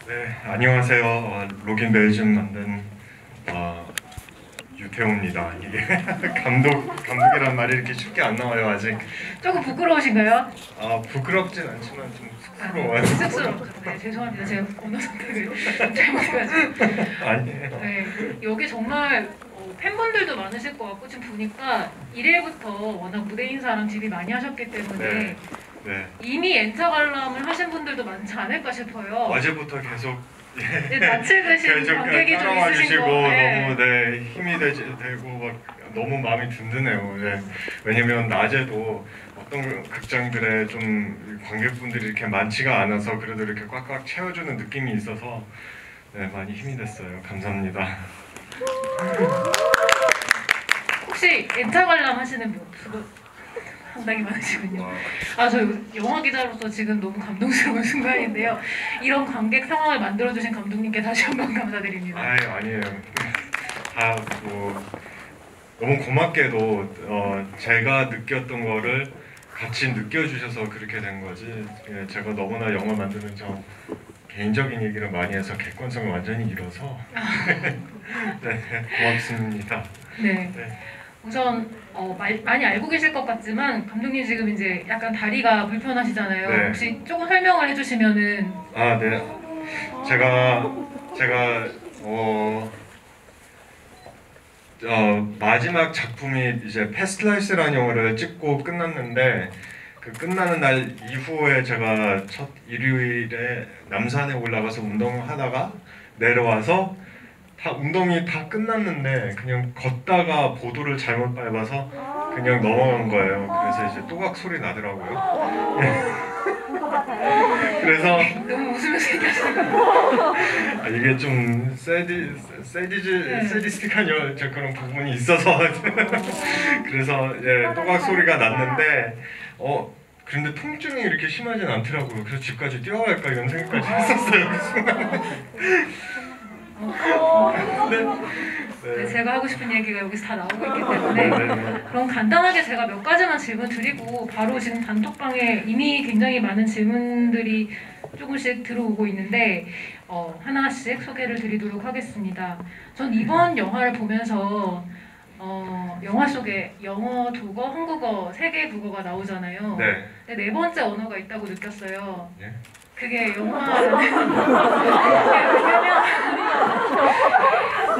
네, 안녕하세요. 로긴 베이징 만든 유태호입니다. 이게 감독이란 말이 이렇게 쉽게 안 나와요 아직. 조금 부끄러우신가요? 부끄럽진 않지만 좀 쑥스러워요. 쑥스럽죠. 네, 죄송합니다. 제가 언어 선택을 잘못해가지고. 아니에요. 네, 여기 정말 팬분들도 많으실 것 같고 지금 보니까 1회부터 워낙 무대 인사랑 DB 많이 하셨기 때문에 네. 이미 엔터 관람을 하신 분들도 많지 않을까 싶어요. 어제부터 계속 네, 낯을 드신 계속 관객이 좀 따라와 있으신 주시고 거. 네. 너무 힘이 되고 막 너무 마음이 든든해요. 네. 왜냐면 낮에도 어떤 극장들에 좀 관객분들이 이렇게 많지가 않아서 그래도 이렇게 꽉꽉 채워주는 느낌이 있어서 네, 많이 힘이 됐어요. 감사합니다. 혹시 엔터 관람 하시는 분 상당히 많으시군요. 저 영화 기자로서 지금 너무 감동스러운 순간인데요. 이런 관객 상황을 만들어주신 감독님께 다시 한번 감사드립니다. 아니에요. 너무 고맙게도 제가 느꼈던 거를 같이 느껴주셔서 그렇게 된 거지. 제가 너무나 영화 만드는 저 개인적인 얘기를 많이 해서 객관성을 완전히 잃어서 네, 고맙습니다. 네. 우선 많이 알고 계실 것 같지만 감독님 지금 이제 약간 다리가 불편하시잖아요. 네. 혹시 조금 설명을 해주시면은. 네. 제가 마지막 작품이 이제 패스트 라이스라는 영화를 찍고 끝났는데 그 끝나는 날 이후에 제가 첫 일요일에 남산에 올라가서 운동을 하다가 내려와서 운동이 다 끝났는데 그냥 걷다가 보도를 잘못 밟아서 그냥 넘어간 거예요. 그래서 이제 또각 소리 나더라고요. 그래서 너무 웃으면서 얘기하시는 거. 이게 좀 세디스틱한 그런 부분이 있어서 그래서 또각 소리가 났는데 그런데 통증이 이렇게 심하진 않더라고요. 그래서 집까지 뛰어갈까 이런 생각까지 했었어요. 그 순간에. 네, 제가 하고 싶은 얘기가 여기서 다 나오고 있기 때문에 그럼 간단하게 제가 몇 가지만 질문 드리고 바로 지금 단톡방에 이미 굉장히 많은 질문들이 조금씩 들어오고 있는데 하나씩 소개를 드리도록 하겠습니다. 전 이번 영화를 보면서 영화 속에 영어, 독어, 한국어 세 개의 국어가 나오잖아요. 네. 근데 네 번째 언어가 있다고 느꼈어요. 네? 그게 영화는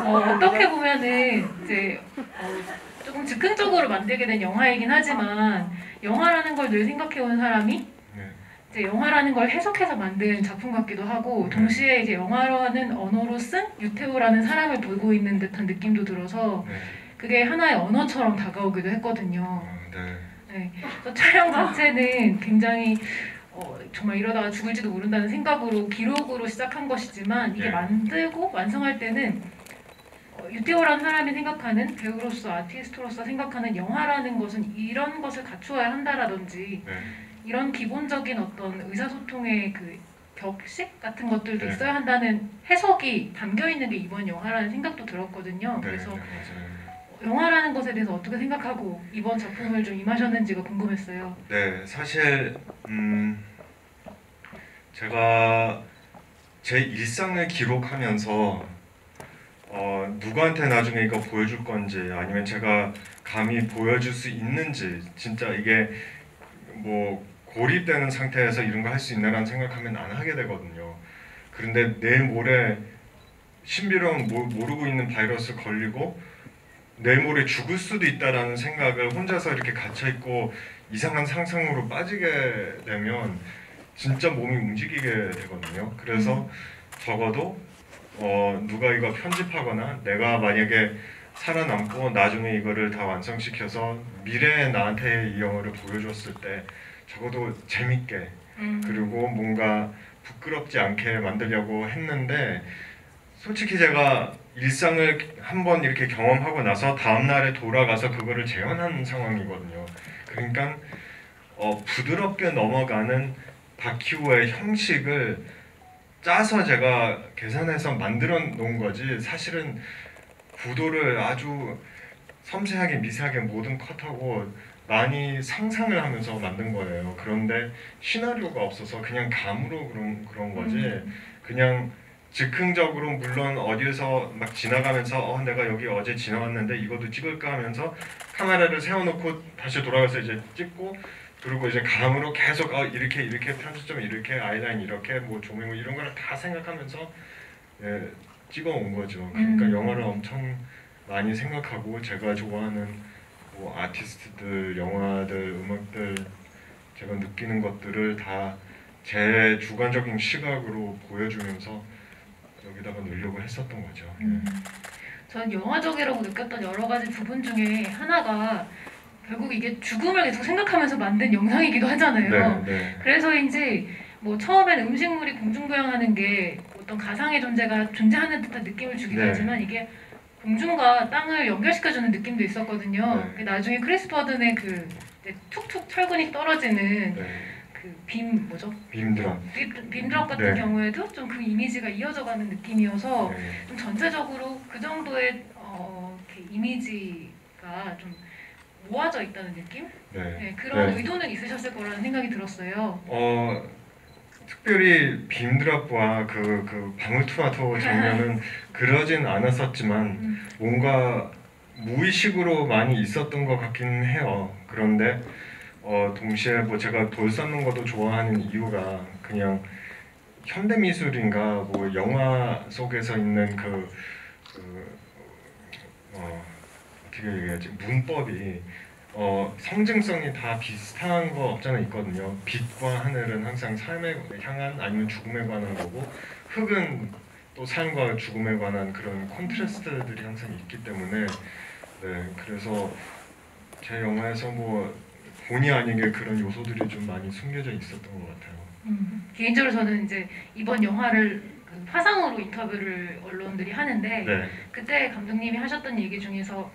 어떻게 보면은 이제 조금 즉흥적으로 만들게 된 영화이긴 하지만 영화라는 걸 늘 생각해온 사람이 이제 영화라는 걸 해석해서 만든 작품 같기도 하고 동시에 이제 영화라는 언어로 쓴 유태우라는 사람을 보고 있는 듯한 느낌도 들어서 그게 하나의 언어처럼 다가오기도 했거든요. 네. 그래서 촬영 자체는 굉장히 정말 이러다가 죽을지도 모른다는 생각으로 기록으로 시작한 것이지만 이게 만들고 완성할 때는 유태호라는 사람이 생각하는 배우로서 아티스트로서 생각하는 영화라는 것은 이런 것을 갖추어야 한다라든지 이런 기본적인 어떤 의사소통의 그 격식 같은 것들도 있어야 한다는 해석이 담겨 있는 게 이번 영화라는 생각도 들었거든요. 그래서 영화라는 것에 대해서 어떻게 생각하고 이번 작품을 좀 임하셨는지가 궁금했어요. 네, 사실 제가 제 일상을 기록하면서 누구한테 나중에 이거 보여줄 건지 아니면 제가 감히 보여줄 수 있는지 진짜 이게 뭐 고립되는 상태에서 이런 거 할 수 있나라는 생각하면 안 하게 되거든요. 그런데 내일 모레 신비로운 모르고 있는 바이러스 걸리고 내일 모레 죽을 수도 있다라는 생각을 혼자서 이렇게 갇혀있고 이상한 상상으로 빠지게 되면 진짜 몸이 움직이게 되거든요. 그래서 적어도 누가 이거 편집하거나 내가 만약에 살아남고 나중에 이거를 다 완성시켜서 미래의 나한테 이 영화를 보여줬을 때 적어도 재밌게 그리고 뭔가 부끄럽지 않게 만들려고 했는데 솔직히 제가 일상을 한번 이렇게 경험하고 나서 다음날에 돌아가서 그거를 재현한 상황이거든요. 그러니까 부드럽게 넘어가는 다큐의 형식을 짜서 제가 계산해서 만들어 놓은 거지 사실은 구도를 아주 섬세하게 미세하게 모든 컷하고 많이 상상을 하면서 만든 거예요. 그런데 시나리오가 없어서 그냥 감으로 그런 거지 그냥 즉흥적으로 물론 어디서 막 지나가면서 내가 여기 어제 지나왔는데 이것도 찍을까 하면서 카메라를 세워놓고 다시 돌아가서 이제 찍고 그리고 이제 감으로 계속 이렇게 편집점 이렇게 아이라인 이렇게 뭐 조명 이런 거를 다 생각하면서 예, 찍어온 거죠. 그러니까 영화를 엄청 많이 생각하고 제가 좋아하는 뭐 아티스트들, 영화들, 음악들 제가 느끼는 것들을 다 제 주관적인 시각으로 보여주면서 여기다가 넣으려고 했었던 거죠. 전 영화적이라고 느꼈던 여러 가지 부분 중에 하나가 결국 이게 죽음을 계속 생각하면서 만든 영상이기도 하잖아요. 네. 그래서인지 뭐 처음엔 음식물이 공중부양하는 게 어떤 가상의 존재가 존재하는 듯한 느낌을 주기도 네. 하지만 이게 공중과 땅을 연결시켜주는 느낌도 있었거든요. 네. 나중에 크리스 버든의 그 이제 툭툭 철근이 떨어지는 네. 그 빔 뭐죠? 빔드랍. 빔드랍 같은 네. 경우에도 좀 그 이미지가 이어져가는 느낌이어서 네. 좀 전체적으로 그 정도의 이렇게 이미지가 좀 모아져 있다는 느낌? 네, 그런 네. 의도는 있으셨을 거라는 생각이 들었어요. 특별히 빔드랍과 그 방울토마토 장면은 그러진 않았었지만 뭔가 무의식으로 많이 있었던 것 같긴 해요. 그런데 동시에 뭐 제가 돌 쌓는 것도 좋아하는 이유가 그냥 현대미술인가 뭐 영화 속에서 있는 어떻게 얘기하지? 문법이 상징성이 다 비슷한 거 없잖아 있거든요. 빛과 하늘은 항상 삶에 향한 아니면 죽음에 관한 거고 흙은 또 삶과 죽음에 관한 그런 콘트라스트들이 항상 있기 때문에 네 그래서 제 영화에서 뭐 본의 아니게 그런 요소들이 좀 많이 숨겨져 있었던 것 같아요. 개인적으로 저는 이제 이번 영화를 그 화상으로 인터뷰를 언론들이 하는데 네. 그때 감독님이 하셨던 얘기 중에서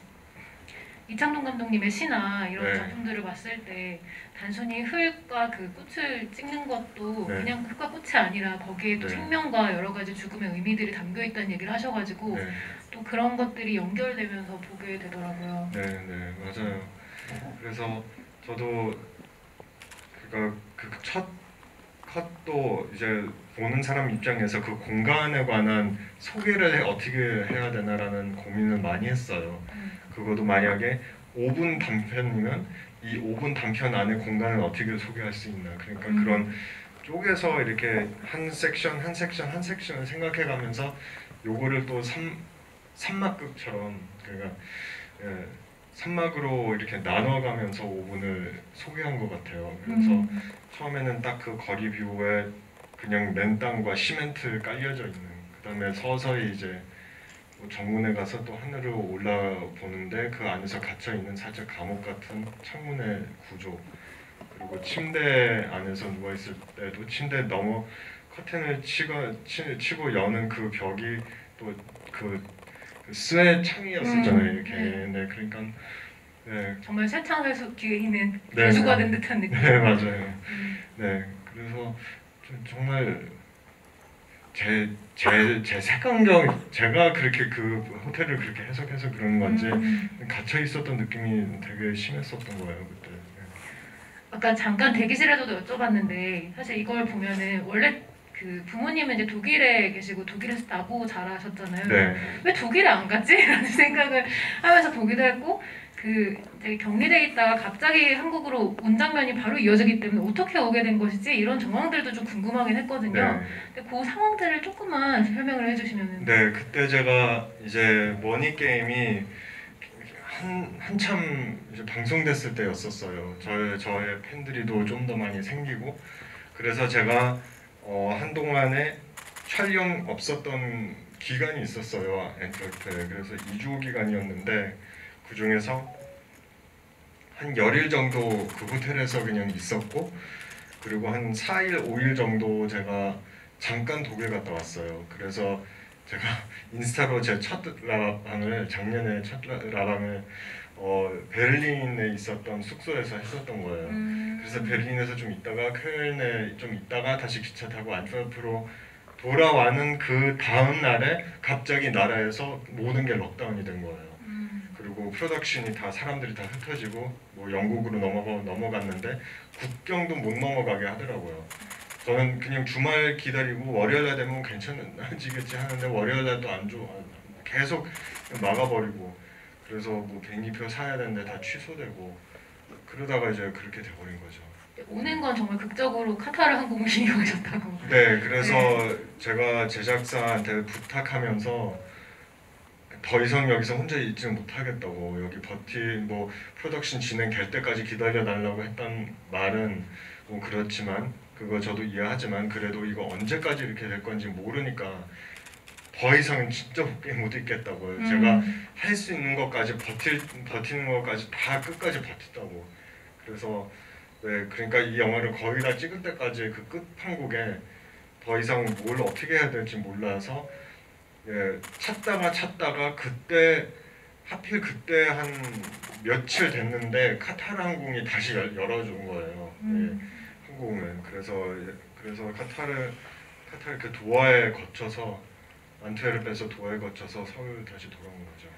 이창동 감독님의 시나 이런 네. 작품들을 봤을 때 단순히 흙과 그 꽃을 찍는 것도 네. 그냥 흙과 꽃이 아니라 거기에 또 네. 생명과 여러 가지 죽음의 의미들이 담겨 있다는 얘기를 하셔가지고 네. 또 그런 것들이 연결되면서 보게 되더라고요. 네, 맞아요. 그래서 저도 그 첫 컷도 이제 보는 사람 입장에서 그 공간에 관한 소개를 어떻게 해야 되나라는 고민을 많이 했어요. 그것도 만약에 5분 단편이면 이 5분 단편 안에 공간을 어떻게 소개할 수 있나. 그러니까 그런 쪼개서 이렇게 한 섹션을 생각해가면서 요거를 또 삼막극처럼 그러니까 예, 삼막으로 이렇게 나눠가면서 5분을 소개한 것 같아요. 그래서 처음에는 딱 그 거리 뷰에 그냥 맨 땅과 시멘트 깔려져 있는 그 다음에 서서히 이제 뭐 정문에 가서 또 하늘을 올라보는데 그 안에서 갇혀있는 살짝 감옥 같은 창문의 구조 그리고 침대 안에서 누워있을 때도 침대 너머 커튼을 치고 여는 그 벽이 또 그 스웨 창이었었잖아요. 이렇게 네 그러니까 네. 정말 새창살수 뒤에 있는 네. 개수가 된 듯한 느낌. 네 맞아요. 네 그래서 정말 제 색감경 제가 그렇게 그 호텔을 그렇게 해석해서 그런 건지 갇혀 있었던 느낌이 되게 심했었던 거예요 그때. 네. 아까 잠깐 대기실에서도 여쭤봤는데 사실 이걸 보면은 원래 그 부모님은 이제 독일에 계시고 독일에서 나고 자라셨잖아요. 네. 왜 독일에 안 갔지? 라는 생각을 하면서 보기도 했고 그 되게 격리돼 있다가 갑자기 한국으로 온 장면이 바로 이어지기 때문에 어떻게 오게 된 것이지 이런 정황들도 좀 궁금하긴 했거든요. 네. 근데 그 상황들을 조금만 설명을 해주시면은. 네 그때 제가 이제 머니 게임이 한참 이제 방송됐을 때였었어요. 저의 팬들이도 좀 더 많이 생기고 그래서 제가 한동안에 촬영 없었던 기간이 있었어요. 엔터테에. 그래서 2주 기간이었는데 그 중에서 한 열일 정도 그 호텔에서 그냥 있었고 그리고 한 4일, 5일 정도 제가 잠깐 독일 갔다 왔어요. 그래서 제가 인스타로 제 첫 라방을 작년에 첫 라방을 베를린에 있었던 숙소에서 했었던 거예요. 그래서 베를린에서 좀 있다가 쾰른에 좀 있다가 다시 기차 타고 안트워프로 돌아와는 그 다음 날에 갑자기 나라에서 모든 게 록다운이 된 거예요. 그리고 프로덕션이 다 사람들이 다 흩어지고 뭐 영국으로 넘어갔는데 국경도 못 넘어가게 하더라고요. 저는 그냥 주말 기다리고 월요일날 되면 괜찮아지겠지 하는데 월요일날 또 안 좋아. 계속 막아버리고 그래서 뭐 비행기표 사야 되는데 다 취소되고 그러다가 이제 그렇게 돼버린 거죠. 오는 건 정말 극적으로 카타르 항공을 이용하셨다고. 네, 그래서 제가 제작사한테 부탁하면서 더 이상 여기서 혼자 있지는 못하겠다고 여기 뭐 프로덕션 진행될 때까지 기다려 달라고 했던 말은 뭐 그렇지만 그거 저도 이해하지만 그래도 이거 언제까지 이렇게 될 건지 모르니까 더 이상은 진짜 못 있겠다고요. 제가 할 수 있는 것까지 버티는 것까지 다 끝까지 버텼다고. 그래서 네, 그러니까 이 영화를 거의 다 찍을 때까지 그 끝판국에 더 이상 뭘 어떻게 해야 될지 몰라서 예, 찾다가 그때 하필 그때 한 며칠 됐는데 카타르 항공이 다시 열어준 거예요. 예, 항공을. 그래서 카타르 그 도하에 거쳐서 안트웨르펜에서 도하에 거쳐서 서울 다시 돌아온 거죠.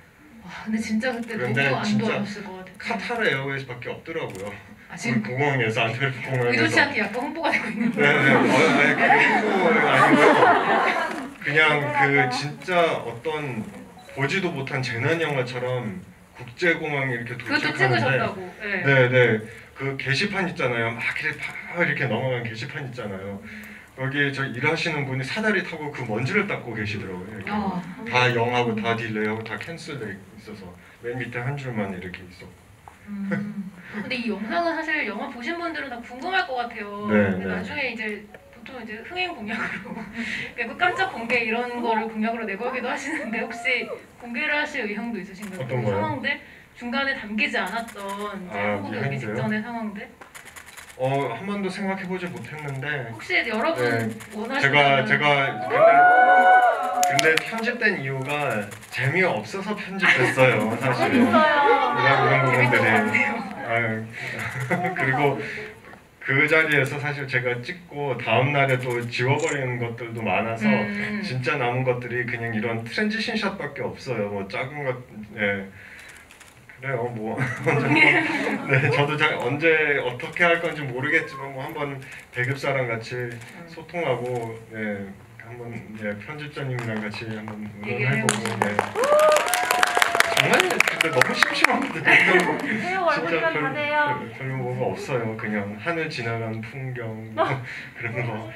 와, 근데 진짜 그때 너무 그런데 안 진짜 도와줬을 것 같아요. 카타르 에어웨이스밖에 없더라고요. 아, 지금 공항에서 안트웨르펜 공항에서. 의도치 않게 약간 홍보가 되고 있는 네네. 아니 그게 아니고요. 그냥 그 진짜 어떤 보지도 못한 재난 영화처럼 국제공항에 이렇게 그것도 도착하는데. 찍으셨다고. 네. 네네. 그 게시판 있잖아요. 막 이렇게 넘어간 게시판 있잖아요. 여기 저 일하시는 분이 사다리 타고 그 먼지를 닦고 계시더라고요. 이렇게. 다 영하고 다 딜레이하고 다 캔슬돼 있어서 맨 밑에 한 줄만 이렇게 있었고. 근데 이 영상은 사실 영화 보신 분들은 다 궁금할 것 같아요. 네, 근데 네. 나중에 이제 보통 이제 흥행 공약으로 그리고 깜짝 공개 이런 거를 공약으로 내걸기도 하시는데 혹시 공개를 하실 의향도 있으신가요? 어떤 그 거요? 상황들 중간에 담기지 않았던 이제 한국에 오기 비하인드요? 직전의 상황들 한 번도 생각해보지 못했는데 혹시 여러분 네. 원하시는 근데 편집된 이유가 재미없어서 편집됐어요. 사실 이런 재밌을 것 부분들이. 같네요. 그리고 그 자리에서 사실 제가 찍고 다음 날에 또 지워버리는 것들도 많아서 진짜 남은 것들이 그냥 이런 트랜지션 샷밖에 없어요. 뭐 작은 것, 예. 그래요. 뭐 네, 저도 언제 어떻게 할 건지 모르겠지만 뭐 한번 대급사랑 같이 소통하고, 네, 한번 편집자님이랑 같이 한번 의논해보고, 네. 정말 근데 너무 심심한데 진짜 별로 뭐가 없어요. 그냥 하늘 지나간 풍경 뭐 그런 거.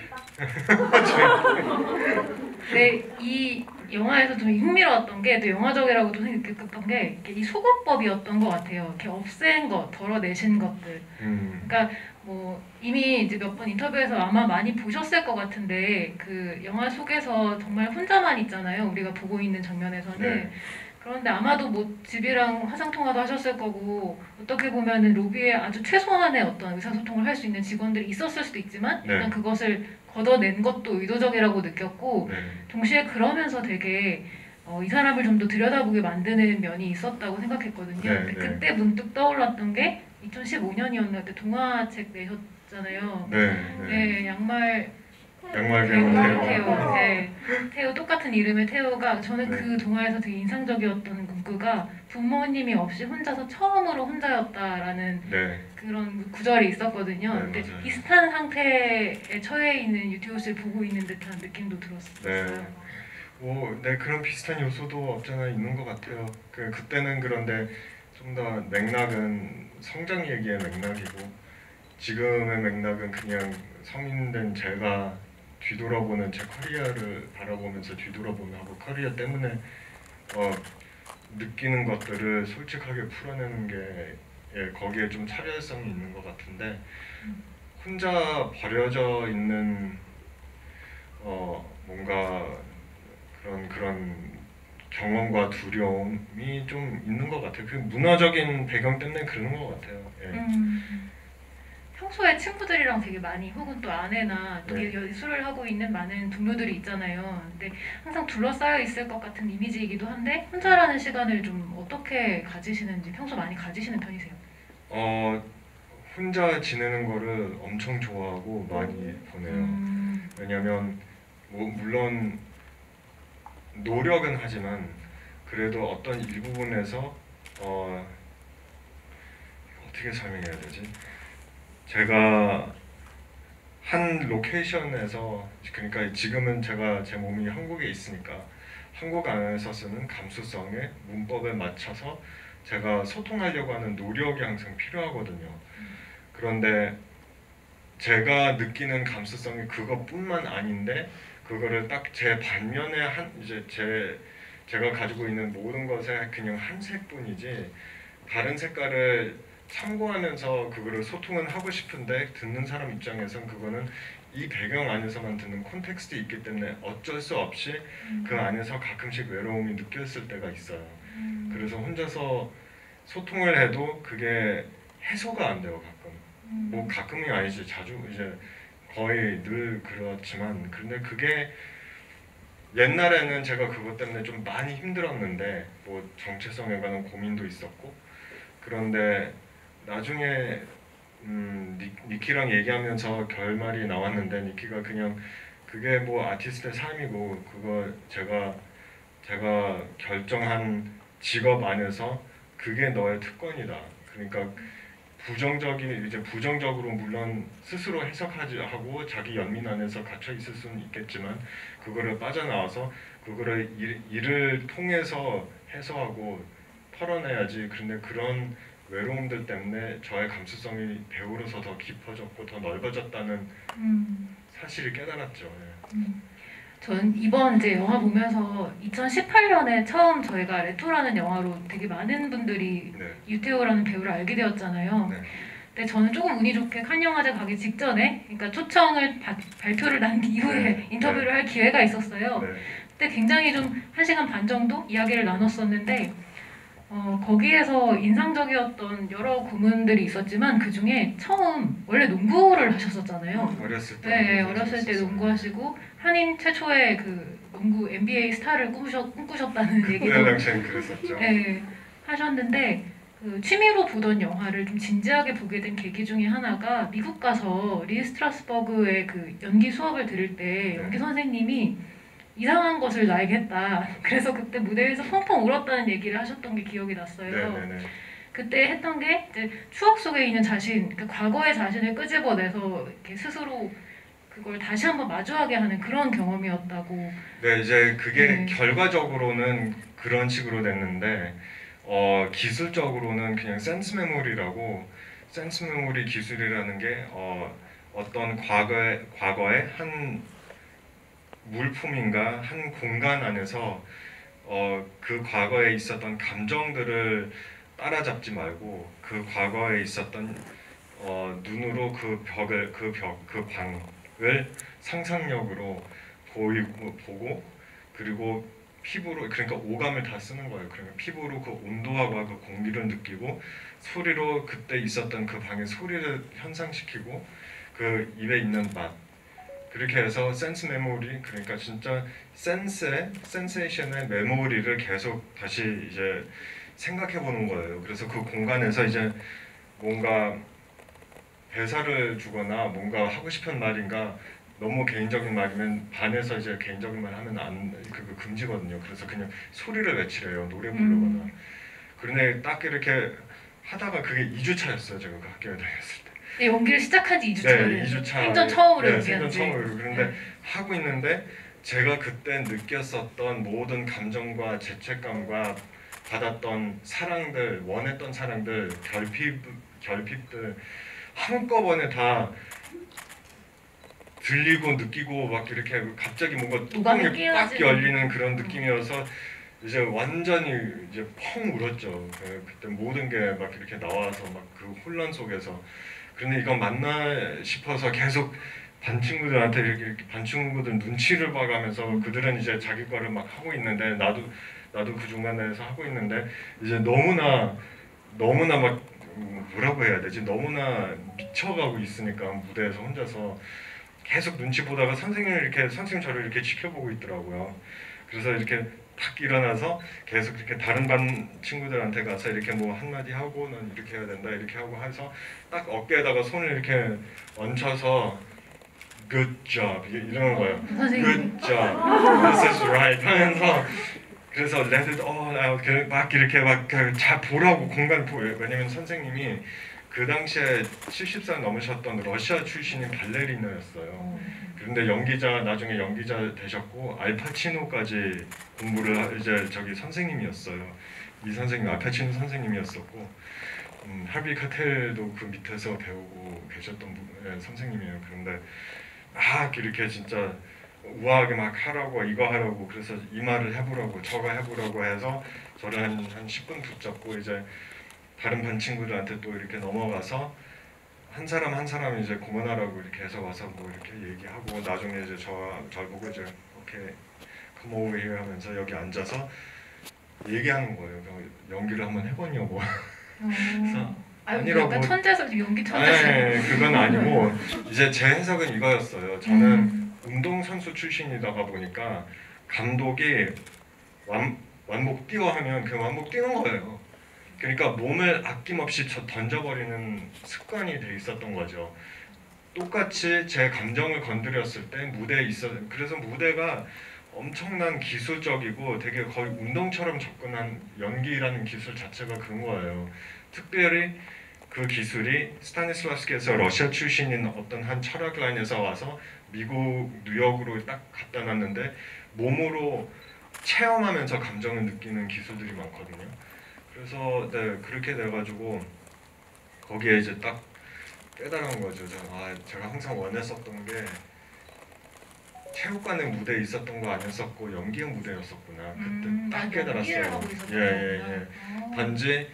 네, 이 영화에서 좀 흥미로웠던 게 또 영화적이라고도 느꼈던 게 이렇게 이 소거법이었던 것 같아요. 이렇게 없앤 것, 덜어내신 것들. 그러니까 뭐 이미 이제 몇 번 인터뷰에서 아마 많이 보셨을 것 같은데 그 영화 속에서 정말 혼자만 있잖아요. 우리가 보고 있는 장면에서는. 네. 그런데 아마도 뭐 집이랑 화상 통화도 하셨을 거고 어떻게 보면은 로비에 아주 최소한의 어떤 의사소통을 할 수 있는 직원들이 있었을 수도 있지만 네. 일단 그것을 걷어낸 것도 의도적이라고 느꼈고 네. 동시에 그러면서 되게 이 사람을 좀 더 들여다보게 만드는 면이 있었다고 생각했거든요. 네, 근데 네. 그때 문득 떠올랐던 게 2015년이었나 그때 동화책 내셨잖아요. 네, 양말 배우 태우. 네. 태우 똑같은 이름의 태우가 저는 네. 그 동화에서 되게 인상적이었던 문구가 부모님이 없이 혼자서 처음으로 혼자였다라는 네. 그런 구절이 있었거든요. 네, 근데 맞아요. 비슷한 상태에 처해 있는 유티옷을 보고 있는 듯한 느낌도 들었어요. 네, 그런 비슷한 요소도 없잖아 있는 것 같아요. 그때는 그런데 좀 더 맥락은 성장 얘기의 맥락이고 지금의 맥락은 그냥 성인된 제가 뒤돌아보는 제 커리어를 바라보면서 뒤돌아보면하고 커리어 때문에 느끼는 것들을 솔직하게 풀어내는 게 거기에 좀 차별성이 있는 것 같은데 혼자 버려져 있는 뭔가 그런 경험과 두려움이 좀 있는 것 같아요. 그 문화적인 배경 때문에 그런 것 같아요. 예. 평소에 친구들이랑 되게 많이 혹은 또 아내나 또 네. 예술을 하고 있는 많은 동료들이 있잖아요. 근데 항상 둘러싸여 있을 것 같은 이미지이기도 한데 혼자라는 시간을 좀 어떻게 가지시는지 평소 많이 가지시는 편이세요? 혼자 지내는 거를 엄청 좋아하고 많이 보내요. 왜냐면 뭐 물론 노력은 하지만 그래도 어떤 일부분에서 어떻게 설명해야 되지? 제가 한 로케이션에서 그러니까 지금은 제가 제 몸이 한국에 있으니까 한국 안에서 쓰는 감수성의 문법에 맞춰서 제가 소통하려고 하는 노력이 항상 필요하거든요. 그런데 제가 느끼는 감수성이 그것뿐만 아닌데 그거를 딱 제 반면에 한 이제 제가 가지고 있는 모든 것의 그냥 한 색뿐이지 다른 색깔을 참고하면서 그거를 소통은 하고 싶은데 듣는 사람 입장에선 그거는 이 배경 안에서만 듣는 콘텍스트 있기 때문에 어쩔 수 없이 그 안에서 가끔씩 외로움이 느꼈을 때가 있어요. 그래서 혼자서 소통을 해도 그게 해소가 안 돼요. 가끔. 뭐 가끔이 아니지 자주 이제 거의 늘 그렇지만 근데 그게 옛날에는 제가 그것 때문에 좀 많이 힘들었는데 뭐 정체성에 관한 고민도 있었고 그런데 나중에 니키랑 얘기하면서 결말이 나왔는데 니키가 그냥 그게 뭐 아티스트의 삶이고 그거 제가 결정한 직업 안에서 그게 너의 특권이다. 그러니까 부정적으로 물론 스스로 해석하지 하고 자기 연민 안에서 갇혀 있을 수는 있겠지만 그거를 빠져나와서 그거를 일을 통해서 해소하고 털어내야지. 그런데 그런 외로움들 때문에 저의 감수성이 배우로서 더 깊어졌고 더 넓어졌다는 사실을 깨달았죠. 예. 전 이번 이제 영화 보면서 2018년에 처음 저희가 레토라는 영화로 되게 많은 분들이 네. 유태오라는 배우를 알게 되었잖아요. 네. 근데 저는 조금 운이 좋게 칸 영화제 가기 직전에, 그러니까 초청을 발표를 난 이후에 네. 인터뷰를 할 기회가 있었어요. 네. 그때 굉장히 좀 1시간 반 정도 이야기를 나눴었는데 거기에서 인상적이었던 여러 고문들이 있었지만 그 중에 처음 원래 농구를 하셨었잖아요. 어렸을 때. 네, 어렸을 때 농구하시고 한인 최초의 그 농구 NBA 스타를 꿈꾸셨다는 그때 얘기도 당시엔 그랬었죠. 네, 하셨는데 그 취미로 보던 영화를 좀 진지하게 보게 된 계기 중에 하나가 미국 가서 리 스트라스버그의 그 연기 수업을 들을 때 연기 선생님이 이상한 것을 나에게 했다. 그래서 그때 무대에서 펑펑 울었다는 얘기를 하셨던 게 기억이 났어요. 네네네. 그때 했던 게 이제 추억 속에 있는 자신, 그 과거의 자신을 끄집어내서 이렇게 스스로 그걸 다시 한번 마주하게 하는 그런 경험이었다고. 네, 이제 그게 네. 결과적으로는 그런 식으로 됐는데 기술적으로는 그냥 센스 메모리라고 센스 메모리 기술이라는 게 어떤 과거의 한 물품인가 한 공간 안에서 그 과거에 있었던 감정들을 따라잡지 말고 그 과거에 있었던 눈으로 그 방을 상상력으로 보고 그리고 피부로 그러니까 오감을 다 쓰는 거예요. 그러면 피부로 그 온도와 그 공기를 느끼고 소리로 그때 있었던 그 방의 소리를 현상시키고 그 입에 있는 맛 그렇게 해서 센스 메모리 그러니까 진짜 센세이션의 메모리를 계속 다시 이제 생각해 보는 거예요. 그래서 그 공간에서 이제 뭔가 대사를 주거나 뭔가 하고 싶은 말인가 너무 개인적인 말이면 반에서 이제 개인적인 말 하면 그거 금지거든요. 그래서 그냥 소리를 외치래요. 노래 부르거나. 그런데 딱 이렇게 하다가 그게 2주차였어요. 제가 그 학교에 다녔을 때. 네, 연기를 시작한 지 2주차. 네, 2주차. 생전 처음으로 네, 연기한 생전 지. 처음으로. 그런데 네. 하고 있는데 제가 그때 느꼈었던 모든 감정과 죄책감과 받았던 사랑들, 원했던 사랑들, 결핍들 한꺼번에 다 들리고 느끼고 막 이렇게 갑자기 뭔가 뚜껑이 빡 열리는 그런 느낌이어서 이제 완전히 이제 펑 울었죠. 그때 모든 게 막 이렇게 나와서 막 그 혼란 속에서 그런데 이거 맞나 싶어서 계속 반 친구들한테 이렇게 반 친구들 눈치를 봐가면서 그들은 이제 자기 거를 막 하고 있는데 나도 그 중간에서 하고 있는데 이제 너무나 막 뭐라고 해야 되지? 너무나 미쳐가고 있으니까 무대에서 혼자서 계속 눈치 보다가 선생님 저를 이렇게 지켜보고 있더라고요. 그래서 이렇게 탁 일어나서 계속 이렇게 다른 반 친구들한테 가서 이렇게 뭐 한마디 하고 난 이렇게 해야 된다 이렇게 하고 해서 딱 어깨에다가 손을 이렇게 얹혀서 Good job 이러는 거예요. Good job, this is right 하면서 그래서 let it all out 막 이렇게 막 잘 보라고 공간 보여요. 왜냐면 선생님이 그 당시에 70살 넘으셨던 러시아 출신인 발레리노였어요. 그런데 연기자 나중에 연기자 되셨고 알파치노까지 공부를 이제 저기 선생님이었어요. 이 선생님 알파치노 선생님이었었고 하비 카텔도 그 밑에서 배우고 계셨던 선생님이에요. 그런데 막 이렇게 진짜 우아하게 막 하라고 이거 하라고 그래서 이 말을 해보라고 저거 해보라고 해서 저를 한 10분 붙잡고 이제 다른 반 친구들한테 또 이렇게 넘어가서 한 사람 한 사람 이제 공연하라고 이렇게 해서 와서 뭐 이렇게 얘기하고 나중에 이제 저 보고 이제 오케이 come over here 하면서 여기 앉아서 얘기하는 거예요. 연기를 한번 해봤냐고. 그래서 아니라고. 약간 천재서 연기 천재서. 아니, 그건 아니고 이제 제 해석은 이거였어요. 저는 운동선수 출신이다가 보니까 감독이 완복 뛰어 하면 그 완복 뛰는 거예요. 그러니까 몸을 아낌없이 던져버리는 습관이 돼 있었던 거죠. 똑같이 제 감정을 건드렸을 때 무대에 그래서 무대가 엄청난 기술적이고 되게 거의 운동처럼 접근한 연기라는 기술 자체가 그런 거예요. 특별히 그 기술이 스타니슬라스키에서 러시아 출신인 어떤 한 철학 라인에서 와서 미국 뉴욕으로 딱 갖다 놨는데 몸으로 체험하면서 감정을 느끼는 기술들이 많거든요. 그래서 네, 그렇게 돼가지고 거기에 이제 딱 깨달은 거죠. 제가 항상 원했었던 게 체육관의 무대에 있었던 거 아니었었고 연기의 무대였었구나. 그때 딱 깨달았어요. 예. 단지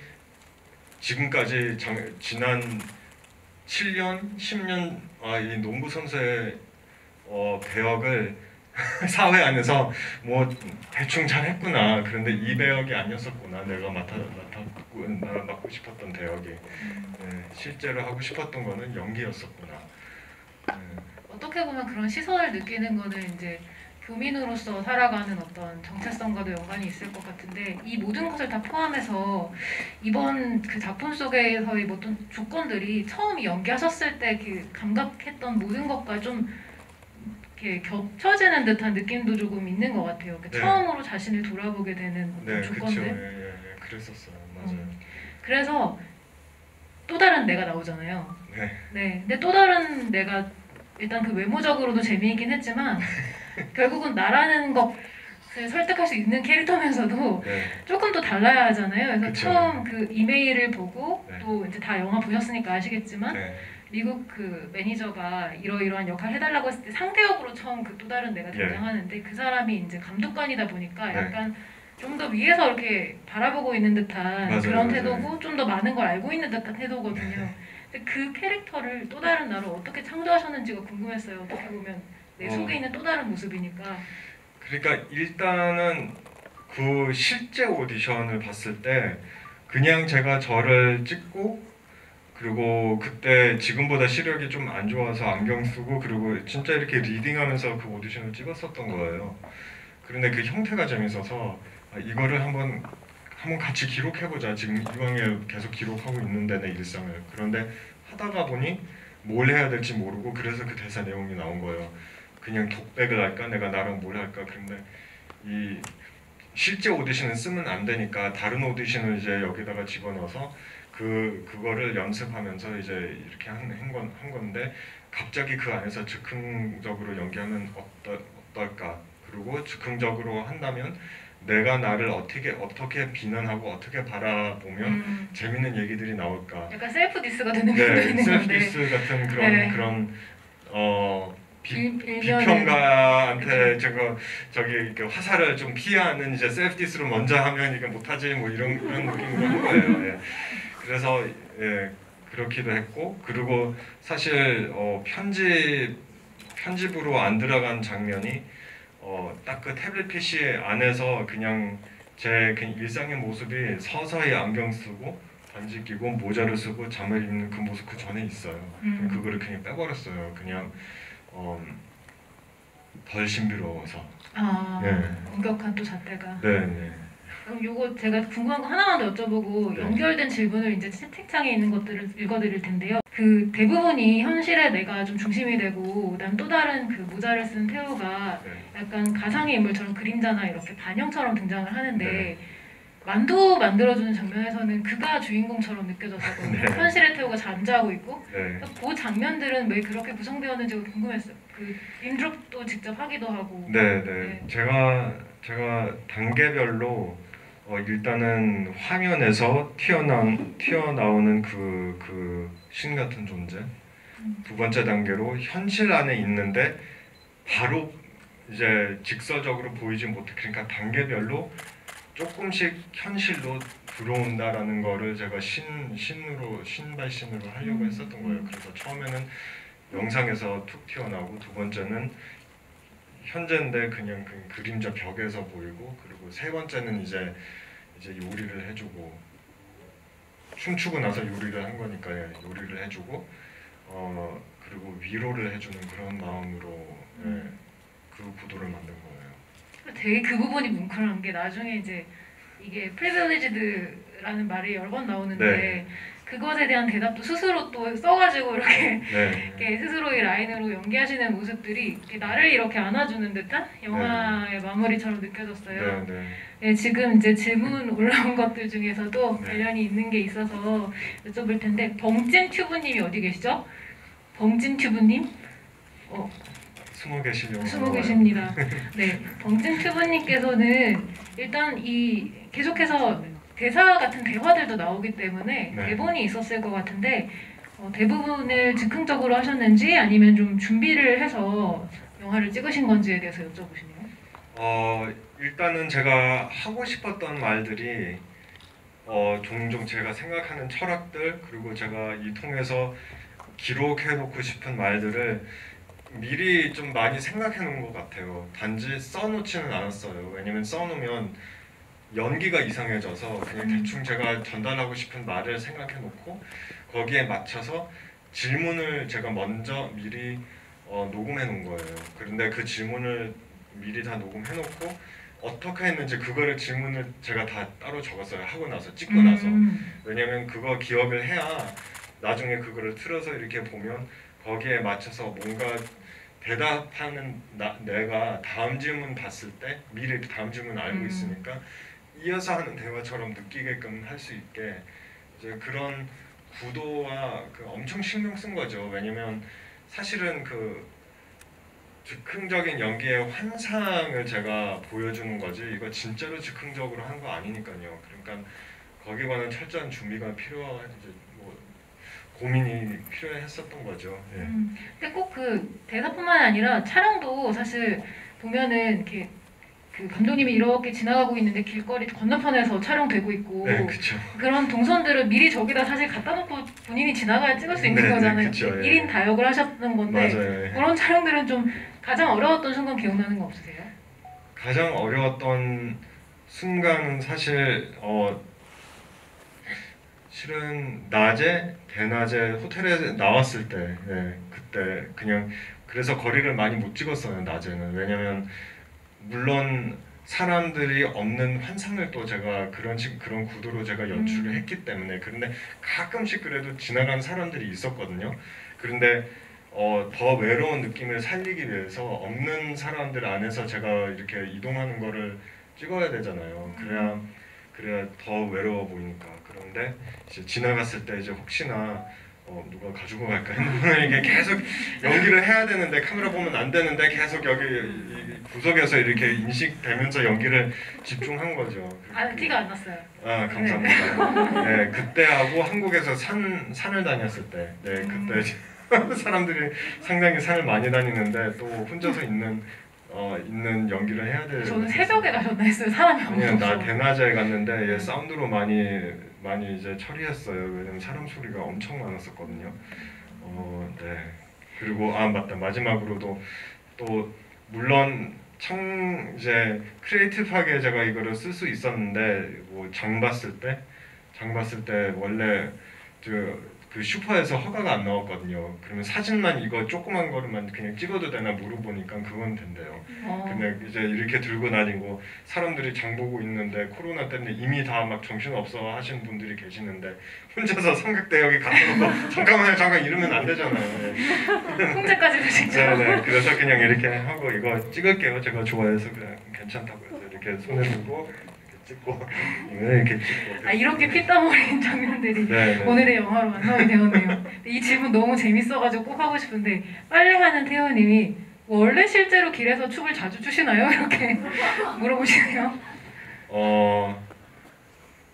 지금까지 지난 7년, 10년 이 농구 선수의 배역을 사회 안에서 뭐 대충 잘했구나. 그런데 이 배역이 아니었었구나. 내가 맡고 싶었던 배역이 실제로 하고 싶었던 거는 연기였었구나. 어떻게 보면 그런 시선을 느끼는 거는 이제 교민으로서 살아가는 어떤 정체성과도 연관이 있을 것 같은데 이 모든 것을 다 포함해서 이번 그 작품 속에서의 어떤 조건들이 처음 연기하셨을 때 그 감각했던 모든 것과 좀 이렇게 겹쳐지는 듯한 느낌도 조금 있는 것 같아요. 네. 처음으로 자신을 돌아보게 되는 어떤 조건들. 그렇죠. 그랬었어요. 맞아요. 그래서 또 다른 내가 나오잖아요. 네. 근데 또 다른 내가 일단 그 외모적으로도 재미있긴 했지만 결국은 나라는 것을 설득할 수 있는 캐릭터면서도 조금 또 달라야 하잖아요. 그래서 그쵸. 처음 그 이메일을 보고 네. 또 이제 다 영화 보셨으니까 아시겠지만 미국 그 매니저가 이러이러한 역할 해달라고 했을 때 상대역으로 처음 그 또 다른 내가 등장하는데 그 사람이 이제 감독관이다 보니까 약간 좀 더 위에서 이렇게 바라보고 있는 듯한 그런 태도고 좀 더 많은 걸 알고 있는 듯한 태도거든요. 근데 그 캐릭터를 또 다른 나로 어떻게 창조하셨는지가 궁금했어요. 어떻게 보면 내 속에 있는 또 다른 모습이니까. 그러니까 일단은 그 실제 오디션을 봤을 때 그냥 제가 저를 찍고 그리고 그때 지금보다 시력이 좀 안 좋아서 안경 쓰고 그리고 진짜 이렇게 리딩하면서 그 오디션을 찍었었던 거예요. 그런데 그 형태가 재밌어서 이거를 한번 같이 기록해보자. 지금 이왕에 계속 기록하고 있는데 내 일상을. 그런데 하다가 보니 뭘 해야 될지 모르고 그래서 그 대사 내용이 나온 거예요. 그냥 독백을 할까? 내가 나랑 뭘 할까? 근데 이 실제 오디션을 쓰면 안 되니까 다른 오디션을 이제 여기다가 집어넣어서 그거를 연습하면서 이제 이렇게 한 건데 갑자기 그 안에서 즉흥적으로 연기하면 어떨까? 그리고 즉흥적으로 한다면 내가 나를 어떻게 비난하고 어떻게 바라보면 재밌는 얘기들이 나올까? 약간 셀프 디스가 되는 면도 있는 셀프 건데. 디스 같은 그런 비평가한테 저기 화살을 좀 피하는 이제 셀프 디스를 먼저 하면 이게 못하지 뭐 이런 느낌으로 한 거예요. 그래서 그렇기도 했고 그리고 사실 편집으로 안 들어간 장면이 딱 그 태블릿 PC 안에서 그냥 제 일상의 모습이 서서히 안경 쓰고 반지 끼고 모자를 쓰고 잠을 입는 그 모습 그 전에 있어요. 그거를 그냥 빼버렸어요. 그냥 덜 신비로워서. 엄격한 또 잣대가. 네. 그럼 요거 제가 궁금한 거 하나만 더 여쭤보고 연결된 질문을 이제 채팅창에 있는 것들을 읽어드릴 텐데요. 그 대부분이 현실에 내가 좀 중심이 되고 그다음 또 다른 그 모자를 쓴 태우가 약간 가상의 인물처럼 그림자나 이렇게 반영처럼 등장을 하는데 만두 만들어주는 장면에서는 그가 주인공처럼 느껴졌었거든요. 네. 현실에 태우가 잠자고 있고 네. 그 장면들은 왜 그렇게 구성되었는지가 궁금했어요. 그 인드롭도 직접 하기도 하고. 네, 네. 네. 제가 단계별로 일단은 화면에서 튀어나오는 그 신 같은 존재. 두 번째 단계로 현실 안에 있는데 바로 이제 직설적으로 보이지 못해. 그러니까 단계별로 조금씩 현실로 들어온다라는 거를 제가 신발신으로 하려고 했었던 거예요. 그래서 처음에는 영상에서 툭 튀어나오고, 두 번째는 현재인데 그냥 그 그림자 벽에서 보이고, 그리고 세 번째는 이제 요리를 해주고, 춤추고 나서 요리를 한 거니까 요리를 해주고, 그리고 위로를 해주는 그런 마음으로 그 구도를 만든 거예요. 되게 그 부분이 뭉클한 게 나중에 이제 이게 privileged라는 말이 여러 번 나오는데 네. 그것에 대한 대답도 스스로 또 써가지고 이렇게, 네. 이렇게 스스로의 라인으로 연기하시는 모습들이 이렇게 나를 이렇게 안아주는 듯한 영화의 마무리처럼 느껴졌어요. 네, 네. 네, 지금 이제 질문 올라온 것들 중에서도 네. 관련이 있는 게 있어서 여쭤볼 텐데 벙찐 튜브님이 어디 계시죠? 벙찐 튜브님? 숨어 계시려고 숨어 계십니다. 네, 벙찐 튜브님께서는 일단 이 계속해서 대사 같은 대화들도 나오기 때문에 네. 대본이 있었을 것 같은데 대부분을 즉흥적으로 하셨는지 아니면 좀 준비를 해서 영화를 찍으신 건지에 대해서 여쭤보시네요. 일단은 제가 하고 싶었던 말들이 종종 제가 생각하는 철학들, 그리고 제가 이 통해서 기록해놓고 싶은 말들을 미리 좀 많이 생각해 놓은 것 같아요. 단지 써놓지는 않았어요. 왜냐면 써놓으면 연기가 이상해져서 그냥 대충 제가 전달하고 싶은 말을 생각해 놓고 거기에 맞춰서 질문을 제가 먼저 미리 녹음해 놓은 거예요. 그런데 그 질문을 미리 다 녹음해 놓고 어떻게 했는지 그거를 질문을 제가 다 따로 적었어요. 하고 나서, 찍고 나서. 왜냐면 그거 기억을 해야 나중에 그거를 틀어서 이렇게 보면 거기에 맞춰서 뭔가 대답하는 내가 다음 질문 봤을 때 미리 다음 질문 알고 있으니까 이어서 하는 대화처럼 느끼게끔 할 수 있게 이제 그런 구도와 엄청 신경 쓴 거죠. 왜냐면 사실은 그 즉흥적인 연기의 환상을 제가 보여주는 거지 이거 진짜로 즉흥적으로 한 거 아니니까요. 그러니까 거기에 관한 철저한 준비가 이제 뭐 고민이 필요했었던 거죠. 예. 근데 꼭 그 대사뿐만 아니라 촬영도 사실 보면은 이렇게 그 감독님이 이렇게 지나가고 있는데 길거리 건너편에서 촬영되고 있고 네, 그렇죠. 그런 동선들을 미리 저기다 사실 갖다 놓고 본인이 지나가야 찍을 수 있는 네, 거잖아요. 그쵸, 예. 1인 다역을 하셨던 건데 맞아요. 예. 그런 촬영들은 좀 가장 어려웠던 순간 기억나는 거 없으세요? 가장 어려웠던 순간은 사실 실은 낮에 대낮에 호텔에 나왔을 때 그때 그냥 그래서 거리를 많이 못 찍었어요. 낮에는. 왜냐면 물론 사람들이 없는 환상을 또 제가 그런 구도로 제가 연출을 했기 때문에. 그런데 가끔씩 그래도 지나가는 사람들이 있었거든요. 그런데 더 외로운 느낌을 살리기 위해서 없는 사람들 안에서 제가 이렇게 이동하는 거를 찍어야 되잖아요. 그래야 더 외로워 보이니까. 그런데 이제 지나갔을 때 이제 혹시나 누가 가지고 갈까 핸드폰을 이게 계속 연기를 해야 되는데 카메라 보면 안 되는데 계속 여기 이 구석에서 이렇게 인식되면서 연기를 집중한 거죠. 티가 안 났어요. 아, 감사합니다. 네, 그때하고 한국에서 산을 다녔을 때, 그때 사람들이 상당히 산을 많이 다니는데 또 혼자서 있는 연기를 해야 되는. 저는 새벽에 가셨나 했어요. 사람이 아니요, 아무도 나 없어. 대낮에 갔는데 사운드로 많이 이제 처리했어요. 왜냐면 사람 소리가 엄청 많았었거든요. 네. 그리고 맞다, 마지막으로도 또 물론 이제 크리에이티브하게 제가 이거를 쓸 수 있었는데 뭐 장 봤을 때 원래 그 슈퍼에서 허가가 안 나왔거든요. 그러면 사진만 이거 조그만 거를만 그냥 찍어도 되나 물어보니까 그건 된대요. 근데 이제 이렇게 들고 다니고 사람들이 장 보고 있는데 코로나 때문에 이미 다 막 정신없어 하시는 분들이 계시는데 혼자서 삼각대역에 가서 잠깐 이러면 안 되잖아요. 홍제까지 드시죠? 네네. 그래서 그냥 이렇게 하고 이거 찍을게요. 제가 좋아해서 그냥 괜찮다고 해서 이렇게 손에 들고 이렇게 찍고 왜 이렇게 찍고. 아 이렇게 피땀 흘린 장면들이 네, 네. 오늘의 영화로 완성이 되었네요. 이 질문 너무 재밌어가지고 꼭 하고 싶은데 빨래하는 태호님이 원래 실제로 길에서 춤을 자주 추시나요? 이렇게 물어보시네요.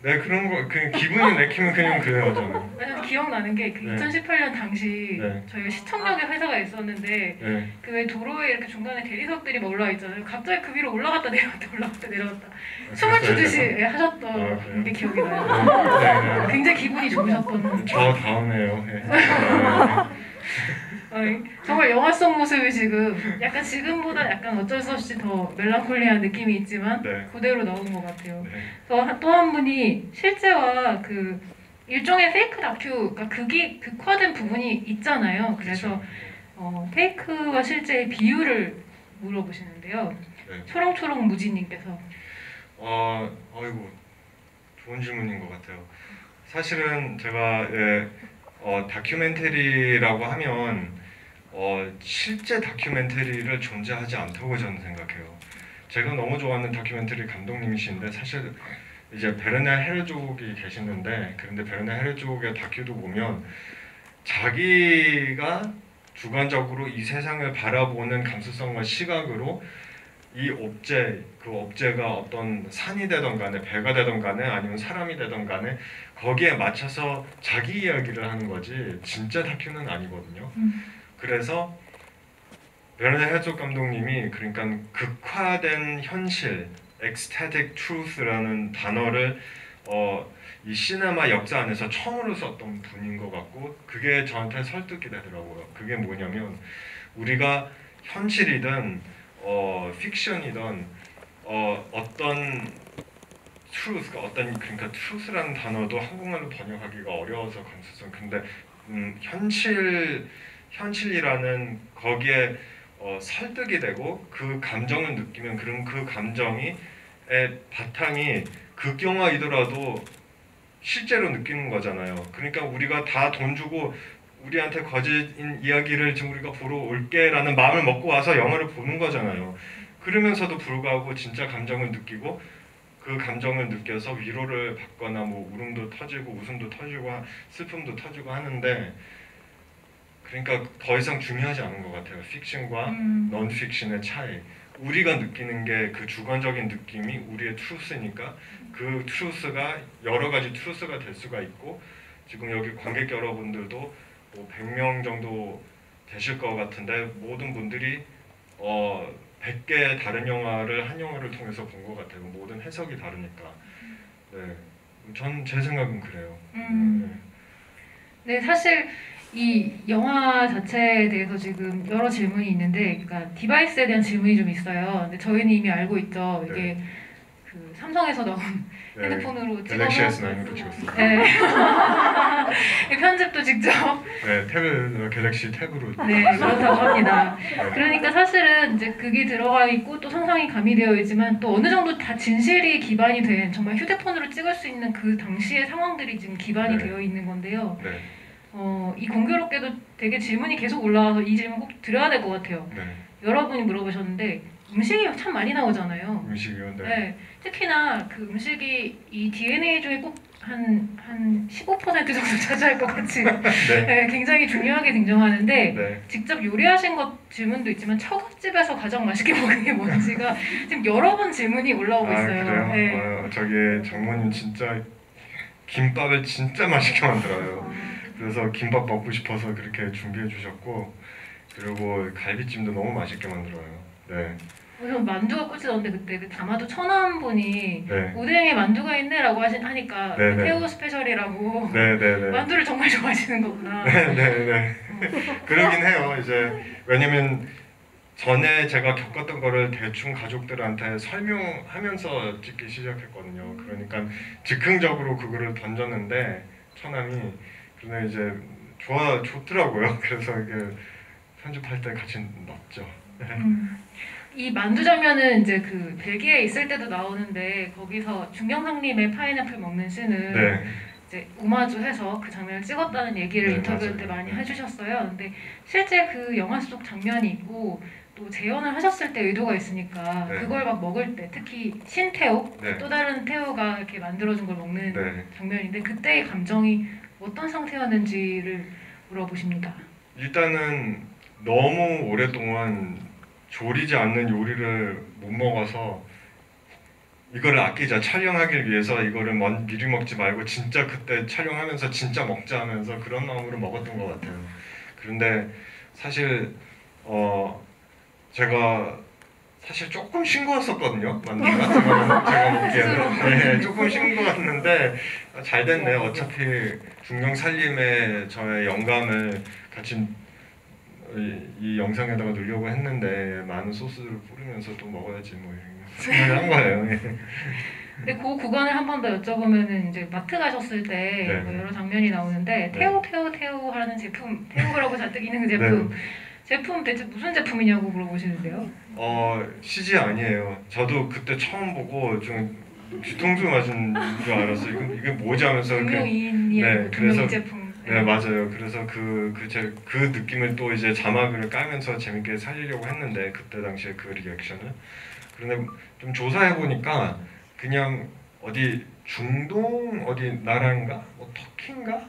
네 그런 거 그냥 기분이 내키면 그냥 그래요 저는. 저는 기억나는 게 그 네. 2018년 당시 네. 저희가 시청역에 회사가 있었는데 네. 그 왜 도로에 이렇게 중간에 대리석들이 막 올라와 있잖아요. 갑자기 그 위로 올라갔다 내려갔다 올라갔다 내려갔다 춤을 추듯이 하셨던 게 기억이 나요. 네, 네. 굉장히 기분이 좋으셨던. 저 다음에요. 네. 정말 영화 속 모습이 지금 약간 지금보다 약간 어쩔 수 없이 더 멜랑콜리한 느낌이 있지만 네. 그대로 나온 것 같아요. 네. 또 한 분이 실제와 그 일종의 페이크 다큐, 그러니까 극화된 부분이 있잖아요. 그래서 페이크와 실제의 비율을 물어보시는데요. 네. 초롱초롱 무지님께서 아이고 좋은 질문인 것 같아요. 사실은 제가 다큐멘터리라고 하면 실제 다큐멘터리를 존재하지 않다고 저는 생각해요. 제가 너무 좋아하는 다큐멘터리 감독님이신데 사실 이제 베르네 헤르족이 계시는데 그런데 베르네 헤르족의 다큐도 보면 자기가 주관적으로 이 세상을 바라보는 감수성과 시각으로 이 그 업체가 어떤 산이 되던 간에 배가 되던 간에 아니면 사람이 되던 간에 거기에 맞춰서 자기 이야기를 하는 거지 진짜 다큐는 아니거든요. 그래서 베르네 헤르족 감독님이 그러니까 극화된 현실, ecstatic truth라는 단어를 이 시네마 역사 안에서 처음으로 썼던 분인 것 같고 그게 저한테 설득이 되더라고요. 그게 뭐냐면 우리가 현실이든 픽션이든 어떤 truth가 그러니까 truth라는 단어도 한국말로 번역하기가 어려워서 감수성. 근데 현실이라는 거기에 설득이 되고 그 감정을 느끼면 그럼 그 감정이 바탕이 극영화이더라도 실제로 느끼는 거잖아요. 그러니까 우리가 다 돈 주고 우리한테 거짓인 이야기를 지금 우리가 보러 올게라는 마음을 먹고 와서 영화를 보는 거잖아요. 그러면서도 불구하고 진짜 감정을 느끼고 그 감정을 느껴서 위로를 받거나 뭐 울음도 터지고 웃음도 터지고 슬픔도 터지고 하는데 그러니까 더 이상 중요하지 않은 것 같아요. 픽션과 논픽션의 차이. 우리가 느끼는 게 그 주관적인 느낌이 우리의 트루스니까 그 트루스가 여러 가지 트루스가 될 수가 있고 지금 여기 관객 여러분들도 뭐 100명 정도 되실 것 같은데 모든 분들이 100개의 다른 영화를 한 영화를 통해서 본 것 같아요. 모든 해석이 다르니까. 네, 전 제 생각은 그래요. 네, 사실 이 영화 자체에 대해서 지금 여러 질문이 있는데, 그러니까 디바이스에 대한 질문이 좀 있어요. 근데 저희는 이미 알고 있죠. 이게 네. 그 삼성에서 나온 네, 핸드폰으로 갤럭시 찍어서 S9으로 찍었어요. 네. 편집도 직접 네, 갤럭시 탭으로. 네, 그렇다고 합니다. 네. 그러니까 사실은 이제 그게 들어가 있고 또 상상이 가미되어 있지만 또 어느 정도 다 진실이 기반이 된 정말 휴대폰으로 찍을 수 있는 그 당시의 상황들이 지금 기반이 네. 되어 있는 건데요. 네. 이 공교롭게도 되게 질문이 계속 올라와서 이 질문 꼭 드려야 될 것 같아요. 네. 여러분이 물어보셨는데 음식이 참 많이 나오잖아요. 음식이요. 네. 네. 특히나 그 음식이 이 DNA 중에 꼭 한 15% 정도 차지할 것 같이 네. 네, 굉장히 중요하게 등장하는데 네. 직접 요리하신 것 질문도 있지만 처갓집에서 가장 맛있게 먹은 게 뭔지가 지금 여러 번 질문이 올라오고 있어요. 그래요? 네. 저기 장모님 진짜 김밥을 진짜 맛있게 만들어요. 그래서 김밥 먹고 싶어서 그렇게 준비해 주셨고 그리고 갈비찜도 너무 맛있게 만들어요. 네. 그래서 만두가 꽂히던데 그때 그 다마도 천안분이 네. 오뎅에 만두가 있네라고 하니까 네, 네. 태우 스페셜이라고 네네네. 만두를 정말 좋아하시는 거구나. 네네네. 그러긴 해요. 이제 왜냐면 전에 제가 겪었던 거를 대충 가족들한테 설명하면서 찍기 시작했거든요. 그러니까 즉흥적으로 그거를 던졌는데 처남이 근데 이제 좋더라고요. 그래서 이게 편집할 때 같이 넣었죠. 이 만두 장면은 이제 그 벨기에에 있을 때도 나오는데 거기서 중경상님의 파인애플 먹는 씬을 네. 이제 오마주해서 그 장면을 찍었다는 얘기를 네, 인터뷰 맞아요. 때 많이 네. 해주셨어요. 근데 실제 그 영화 속 장면이 있고 또 재현을 하셨을 때 의도가 있으니까 네. 그걸 막 먹을 때 특히 신태호 네. 또 다른 태호가 이렇게 만들어준 걸 먹는 네. 장면인데 그때의 감정이 어떤 상태였는지를 물어보십니다. 일단은 너무 오랫동안 조리지 않는 요리를 못 먹어서 이거를 아끼자 촬영하기 위해서 이거를 미리 먹지 말고 진짜 그때 촬영하면서 진짜 먹자 하면서 그런 마음으로 먹었던 것 같아요. 그런데 사실 제가 사실 조금 싱거웠었거든요. 만두 같은 거는 제가 먹기에는 네, 조금 싱거웠는데 잘 됐네. 어차피 중경 살림에 저의 영감을 같이 이 영상에다가 넣으려고 했는데 많은 소스를 뿌리면서 또 먹어야지 뭐 이런 생각을 한 거예요. 근데 그 구간을 한 번 더 여쭤보면은 이제 마트 가셨을 때 네. 뭐 여러 장면이 나오는데 네. 태호 하는 제품, 태호라고 잔뜩 있는 그 제품, 제품 대체 무슨 제품이냐고 물어보시는데요. CG 아니에요. 저도 그때 처음 보고 좀 뒤통수 맞은 줄 알았어요. 이게 뭐지 하면서 금융이인이야. 네, 금융 그래서 제품. 네 맞아요. 그래서 그 느낌을 또 이제 자막을 까면서 재밌게 살리려고 했는데 그때 당시에 그 리액션을 그런데 좀 조사해 보니까 그냥 어디 중동 어디 나라인가 뭐 터키인가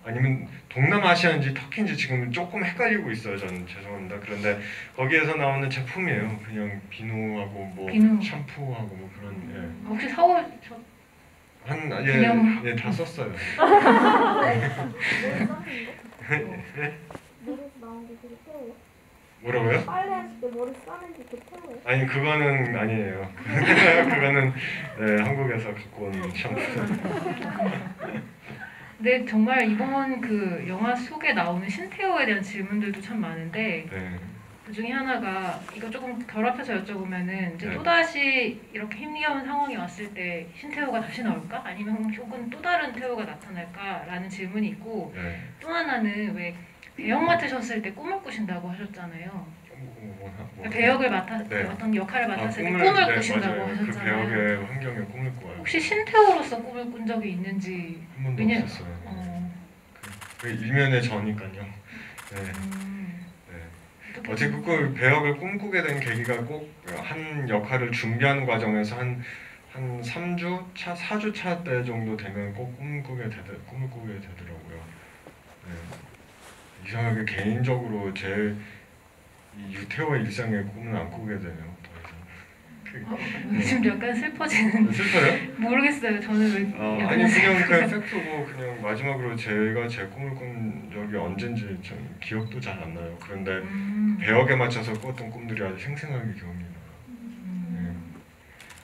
아니면 동남아시아인지 터키인지 지금 조금 헷갈리고 있어요. 저는 죄송합니다. 그런데 거기에서 나오는 제품이에요. 그냥 비누하고 뭐 비누. 샴푸하고 뭐 그런 혹시 사오셨? 예, 다 썼어요. 머리 나온 게 되게 태워요? 뭐라고요? 빨래하실 때 머리 싸는 게 되게 태워요? 아니 그거는 아니에요. 그거는 네, 한국에서 갖고 온 샴푸. 근데 정말 이번 그 영화 속에 나오는 신태호에 대한 질문들도 참 많은데 네. 그 중에 하나가 이거 조금 결합해서 여쭤보면은 이제 네. 또다시 이렇게 힘겨운 상황이 왔을 때 신태호가 다시 나올까? 아니면 혹은 또 다른 태호가 나타날까? 라는 질문이 있고 네. 또 하나는 왜 배역 맡으셨을 때 꿈을 꾸신다고 하셨잖아요. 배역을 네. 어떤 역할을 맡았을 때 꿈을 꿈을 네, 꾸신다고 맞아요. 그 하셨잖아요. 배역의 환경에 꿈을 꿔요. 혹시 신태호로서 꿈을 꾼 적이 있는지 한 번도 왜냐- 없었어요. 어, 그 일면의 저니까요. 네. 네. 어떻게 어제 그 배역을 꿈꾸게 된 계기가 꼭 한 역할을 준비하는 과정에서 한 3주 차, 4주 차 때 정도 되면 꼭 꿈을 꾸게 되더라고요. 네. 이상하게 개인적으로 제 이 유태와 일상의 꿈은 안 꾸게 되네요. 더 이상. 지금 약간 슬퍼지는 슬퍼요? 모르겠어요. 저는 왜 약간 아니 그냥 팩트고 그냥 마지막으로 제가 제 꿈을 꾼 적이 언젠지 좀 기억도 잘 안 나요. 그런데 배역에 맞춰서 꿨던 꿈들이 아주 생생하게 기억이 나요.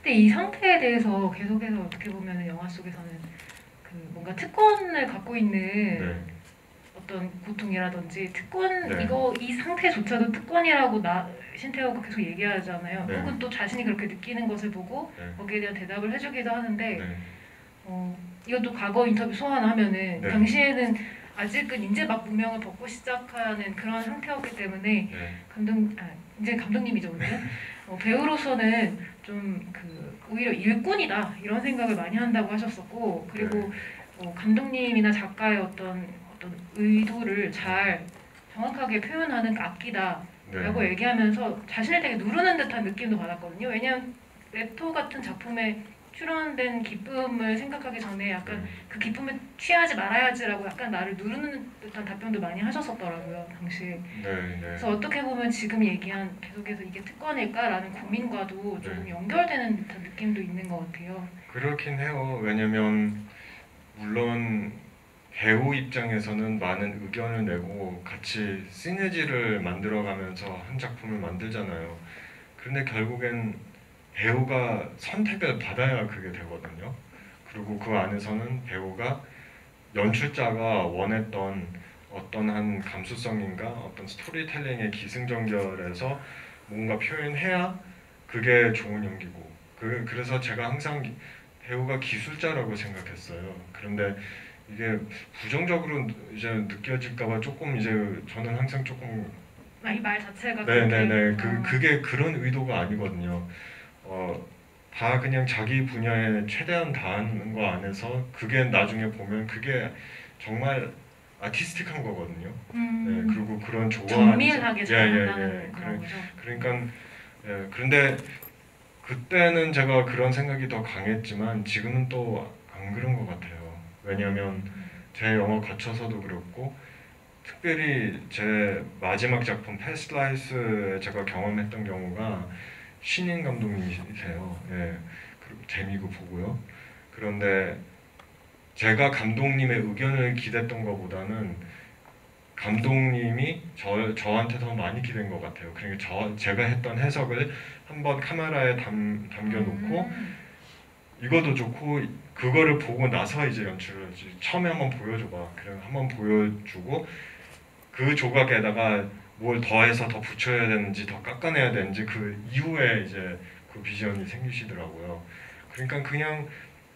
근데 이 상태에 대해서 계속해서 어떻게 보면 영화 속에서는 그 뭔가 특권을 갖고 있는 네. 어떤 고통이라든지 특권 네. 이 상태조차도 특권이라고 신태호가 계속 얘기하잖아요. 네. 혹은 또 자신이 그렇게 느끼는 것을 보고 네. 거기에 대한 대답을 해주기도 하는데 네. 이것도 과거 인터뷰 소환하면은 네. 당시에는 아직은 이제 막 무명을 벗고 시작하는 그런 상태였기 때문에 네. 이제 감독님이죠, 우리는 배우로서는 좀 그 오히려 일꾼이다 이런 생각을 많이 한다고 하셨었고 그리고 감독님이나 작가의 어떤 의도를 잘 정확하게 표현하는 악기다라고 네. 얘기하면서 자신을 되게 누르는 듯한 느낌도 받았거든요. 왜냐하면 레토 같은 작품에 출연된 기쁨을 생각하기 전에 약간 그 기쁨에 취하지 말아야지라고 약간 나를 누르는 듯한 답변도 많이 하셨었더라고요, 당시에. 네. 그래서 어떻게 보면 지금 얘기한 계속해서 이게 특권일까라는 고민과도 조금 네. 연결되는 듯한 느낌도 있는 것 같아요. 그렇긴 해요. 왜냐면 물론 배우 입장에서는 많은 의견을 내고 같이 시너지를 만들어가면서 한 작품을 만들잖아요. 그런데 결국엔 배우가 선택을 받아야 그게 되거든요. 그리고 그 안에서는 배우가 연출자가 원했던 어떤 한 감수성인가 어떤 스토리텔링의 기승전결에서 뭔가 표현해야 그게 좋은 연기고 그래서 제가 항상 배우가 기술자라고 생각했어요. 그런데 이게 부정적으로 이제 느껴질까봐 조금 이제 저는 항상 조금 이 말 자체가 네네네 그렇게, 그게 그런 의도가 아니거든요. 다 그냥 자기 분야에 최대한 다하는 거 안에서 그게 나중에 보면 그게 정말 아티스틱한 거거든요. 네, 음, 그리고 그런 조화 정밀하게 잘한다는 그런 거죠. 그러니까 그런데 그때는 제가 그런 생각이 더 강했지만 지금은 또 안 그런 것 같아요. 왜냐하면 제 영화 거쳐서도 그렇고 특별히 제 마지막 작품 패스트 라이스에 제가 경험했던 경우가 신인 감독님이세요. 예, 재미고 보고요. 그런데 제가 감독님의 의견을 기댔던 것보다는 감독님이 저한테 더 많이 기댄 것 같아요. 그러니까 제가 했던 해석을 한번 카메라에 담겨놓고 이것도 좋고 그거를 보고 나서 이제 연출을 하지. 처음에 한번 보여줘봐. 그래 한번 보여주고 그 조각에다가 뭘 더해서 더 붙여야 되는지 더 깎아내야 되는지 그 이후에 이제 그 비전이 생기시더라고요. 그러니까 그냥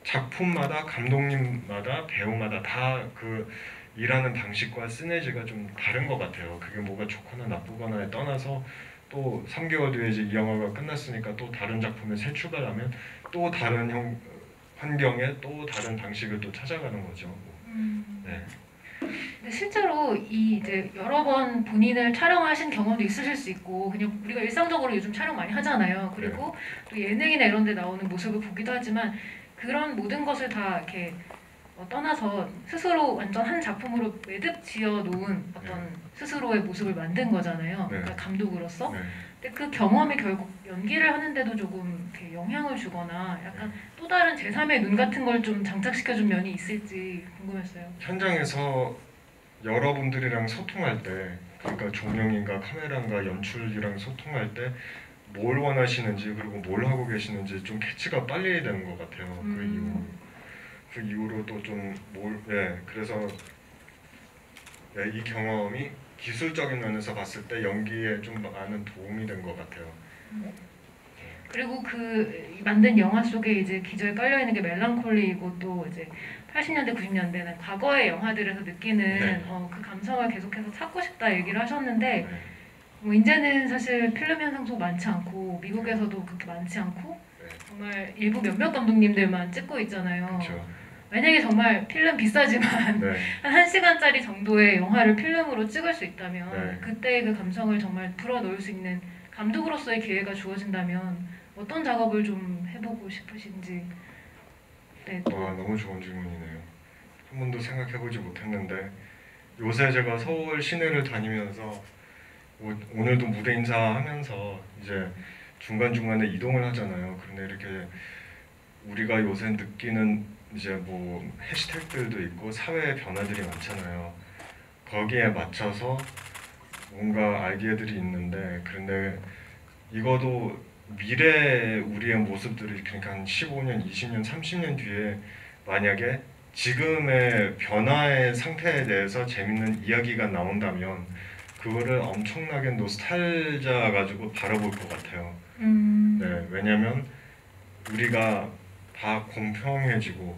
작품마다 감독님마다 배우마다 다 그 일하는 방식과 시너지가 좀 다른 것 같아요. 그게 뭐가 좋거나 나쁘거나에 떠나서 또 3개월 뒤에 이제 이 영화가 끝났으니까 또 다른 작품에 새 출발하면 또 다른 환경에 또 다른 방식을 또 찾아가는 거죠. 네. 근데 실제로 이 이제 여러 번 본인을 촬영하신 경험도 있으실 수 있고 그냥 우리가 일상적으로 요즘 촬영 많이 하잖아요. 그리고 또 예능이나 이런 데 나오는 모습을 보기도 하지만 그런 모든 것을 다 이렇게 떠나서 스스로 완전 한 작품으로 매듭 지어 놓은 어떤 스스로의 모습을 만든 거잖아요. 그러니까 감독으로서. 네. 근데 그 경험이 결국 연기를 하는데도 조금 이렇게 영향을 주거나 약간 또 다른 제3의 눈 같은 걸 좀 장착시켜준 면이 있을지 궁금했어요. 현장에서 여러분들이랑 소통할 때, 그러니까 조명인가 카메라인가 연출이랑 소통할 때 뭘 원하시는지 그리고 뭘 하고 계시는지 좀 캐치가 빨리 되는 것 같아요. 그 이후로 또 좀 그래서 이 경험이 기술적인 면에서 봤을 때 연기에 좀 많은 도움이 된 것 같아요. 그리고 그 만든 영화 속에 이제 기저에 깔려 있는 게 멜랑콜리이고 또 이제 80년대 90년대는 과거의 영화들에서 느끼는 그 감성을 계속해서 찾고 싶다 얘기를 하셨는데 뭐 이제는 사실 필름 현상도 많지 않고 미국에서도 그렇게 많지 않고 정말 일부 몇몇 감독님들만 찍고 있잖아요. 그렇죠. 만약에 정말 필름 비싸지만 한 1시간짜리 정도의 영화를 필름으로 찍을 수 있다면 그때의 그 감성을 정말 불어넣을 수 있는 감독으로서의 기회가 주어진다면 어떤 작업을 좀 해보고 싶으신지. 네. 와, 너무 좋은 질문이네요. 한 번도 생각해보지 못했는데 요새 제가 서울 시내를 다니면서 오늘도 무대 인사하면서 이제 중간중간에 이동을 하잖아요. 그런데 이렇게 우리가 요새 느끼는 이제 뭐 해시태그들도 있고 사회의 변화들이 많잖아요. 거기에 맞춰서 뭔가 아이디어들이 있는데 그런데 이거도 미래 우리의 모습들이 그러니까 한 15년, 20년, 30년 뒤에 만약에 지금의 변화의 상태에 대해서 재밌는 이야기가 나온다면 그거를 엄청나게 노스탈자 가지고 바라볼 것 같아요. 네, 왜냐면 우리가 다 공평해지고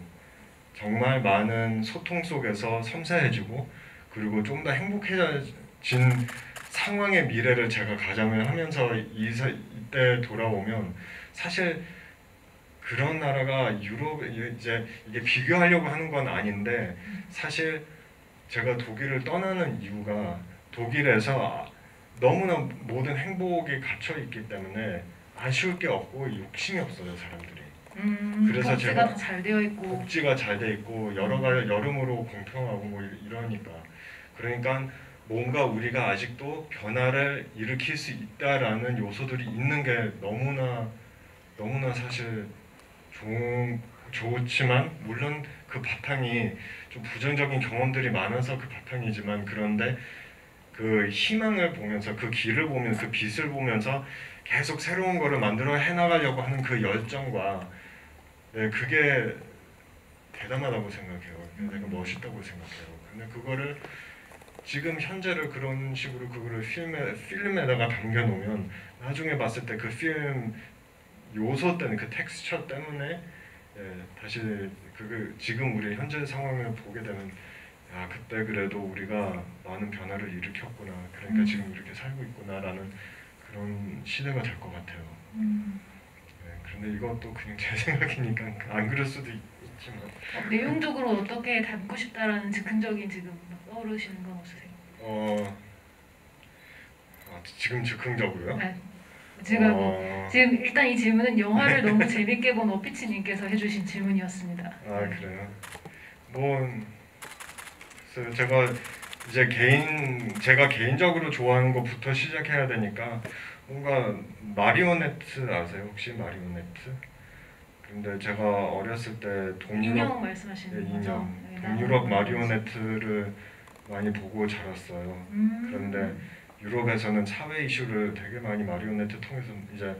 정말 많은 소통 속에서 섬세해지고 그리고 좀 더 행복해진 상황의 미래를 제가 가정을 하면서 이때 돌아오면 사실 그런 나라가 유럽 이제 이게 비교하려고 하는 건 아닌데 사실 제가 독일을 떠나는 이유가 독일에서 너무나 모든 행복이 갇혀 있기 때문에 아쉬울 게 없고 욕심이 없어요 사람들이. 그래서 복지가 더 잘 되어 있고 복지가 잘 돼 있고 여러모로 공평하고 뭐 이러니까 그러니까 뭔가 우리가 아직도 변화를 일으킬 수 있다라는 요소들이 있는 게 너무나 사실 좋지만 물론 그 바탕이 좀 부정적인 경험들이 많아서 그 바탕이지만 그런데 그 희망을 보면서 그 길을 보면서 그 빛을 보면서 계속 새로운 거를 만들어 해나가려고 하는 그 열정과 그게 대단하다고 생각해요. 내가 멋있다고 생각해요. 근데 그거를 지금 현재를 그런 식으로 그거를 필름에다가 담겨놓으면 나중에 봤을 때 그 필름 요소 때문에 그 텍스처 때문에 다시 그 지금 우리 현재 상황을 보게 되면 야 그때 그래도 우리가 많은 변화를 일으켰구나. 그러니까 지금 이렇게 살고 있구나라는 그런 시대가 될 것 같아요. 그런데 이것도 그냥 제 생각이니까 안 그럴 수도 있지만 내용적으로 어떻게 담고 싶다라는 즉흥적인 지금 막 떠오르시는 건 없으세요? 지금 즉흥적으로요? 네. 제가 지금 일단 이 질문은 영화를 너무 재밌게 본 어피치님께서 해주신 질문이었습니다. 아 그래요? 뭐 글쎄요, 제가 개인적으로 좋아하는 것부터 시작해야 되니까 뭔가 마리오네트 아세요? 혹시 마리오네트? 근데 제가 어렸을 때 인형 말씀하시는 거죠? 인형 네, 동유럽 나는 마리오네트를 많이 보고 자랐어요. 그런데 유럽에서는 사회 이슈를 되게 많이 마리오네트 통해서 이제